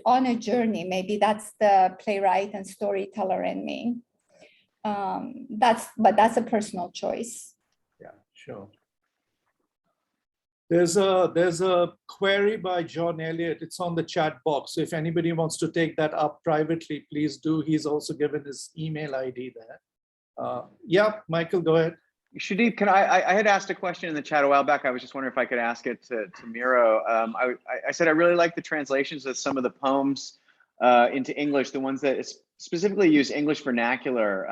on a journey. Maybe that's the playwright and storyteller in me. But that's a personal choice. Yeah, sure. There's a query by John Elliott. It's on the chat box. So if anybody wants to take that up privately, please do. He's also given his email ID there. Yeah, Michael, go ahead. Sudeep, can I had asked a question in the chat a while back. I was just wondering if I could ask it to Miro. I said I really like the translations of some of the poems into English, the ones that specifically use English vernacular.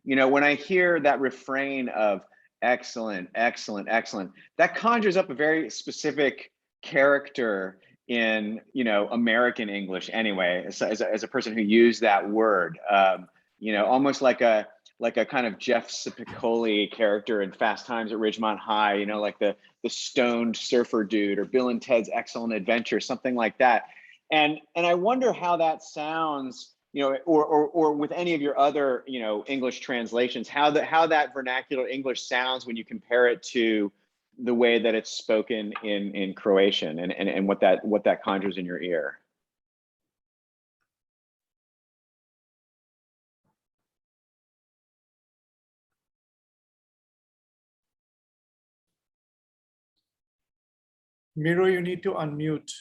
You know, when I hear that refrain of excellent, excellent, excellent, that conjures up a very specific character in, you know, American English anyway, as a person who used that word, you know, almost like a kind of Jeff Spicoli character in Fast Times at Ridgemont High, you know, like the stoned surfer dude, or Bill and Ted's Excellent Adventure, something like that. And I wonder how that sounds, you know, or with any of your other, you know, English translations, how that vernacular English sounds when you compare it to the way that it's spoken in Croatian, and what that conjures in your ear. Miro, you need to unmute.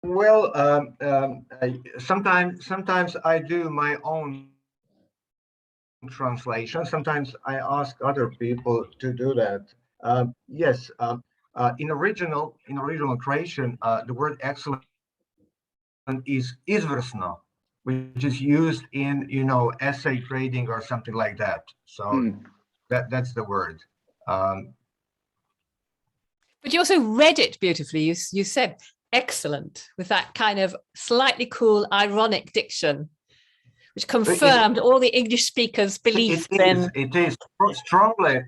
Well, sometimes I do my own translation. Sometimes I ask other people to do that. Yes, in original Croatian, the word excellent is izvrsno, which is used in, you know, essay grading or something like that. So that's the word. But you also read it beautifully. You said excellent, with that kind of slightly cool, ironic diction, which confirmed all the English speakers' beliefs. It is strongly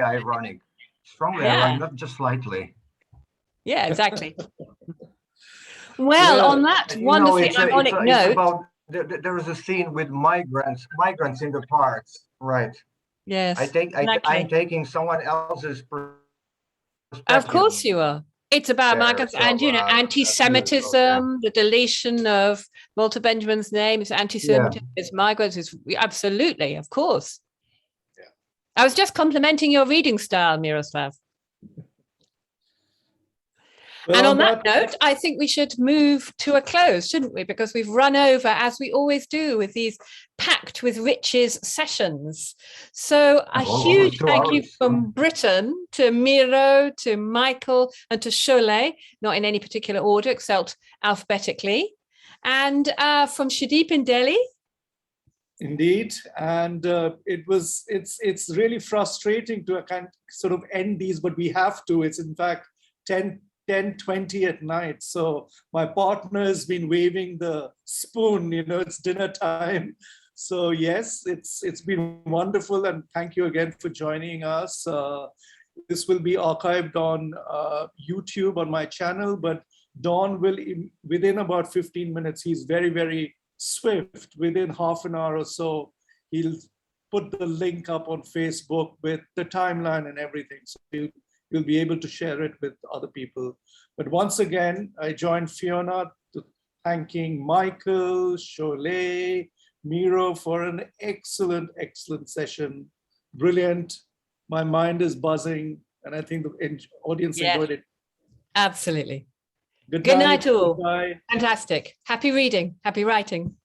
ironic. Strongly ironic, not just slightly. Yeah, exactly. Well, on that wonderfully ironic note, about, there is a scene with migrants in the parks, right? Yes, I'm taking someone else's perspective. Of course you are. It's about migrants and, you know, anti-Semitism, the deletion of Walter Benjamin's name. It's anti-Semitism, it's migrants. It's absolutely, of course. Yeah. I was just complimenting your reading style, Miroslav. Well, and on that note, I think we should move to a close, shouldn't we? Because we've run over, as we always do, with these packed with riches sessions. So a huge thank you from Britain to Miro, to Michael, and to Sholeh, not in any particular order except alphabetically. And from Sudeep in Delhi. Indeed, and it's really frustrating to kind of sort of end these, but we have to. It's in fact 10:20 at night. So my partner has been waving the spoon, it's dinner time. So yes, it's been wonderful, and thank you again for joining us. This will be archived on YouTube on my channel, but Don will, within about 15 minutes, he's very, very swift, within half an hour or so, he'll put the link up on Facebook with the timeline and everything. So you'll be able to share it with other people. But once again, I join Fiona to thanking Michael, Sholeh, Miro for an excellent, excellent session. Brilliant. My mind is buzzing, and I think the audience enjoyed it. Absolutely. Good night all. Goodbye. Fantastic. Happy reading. Happy writing.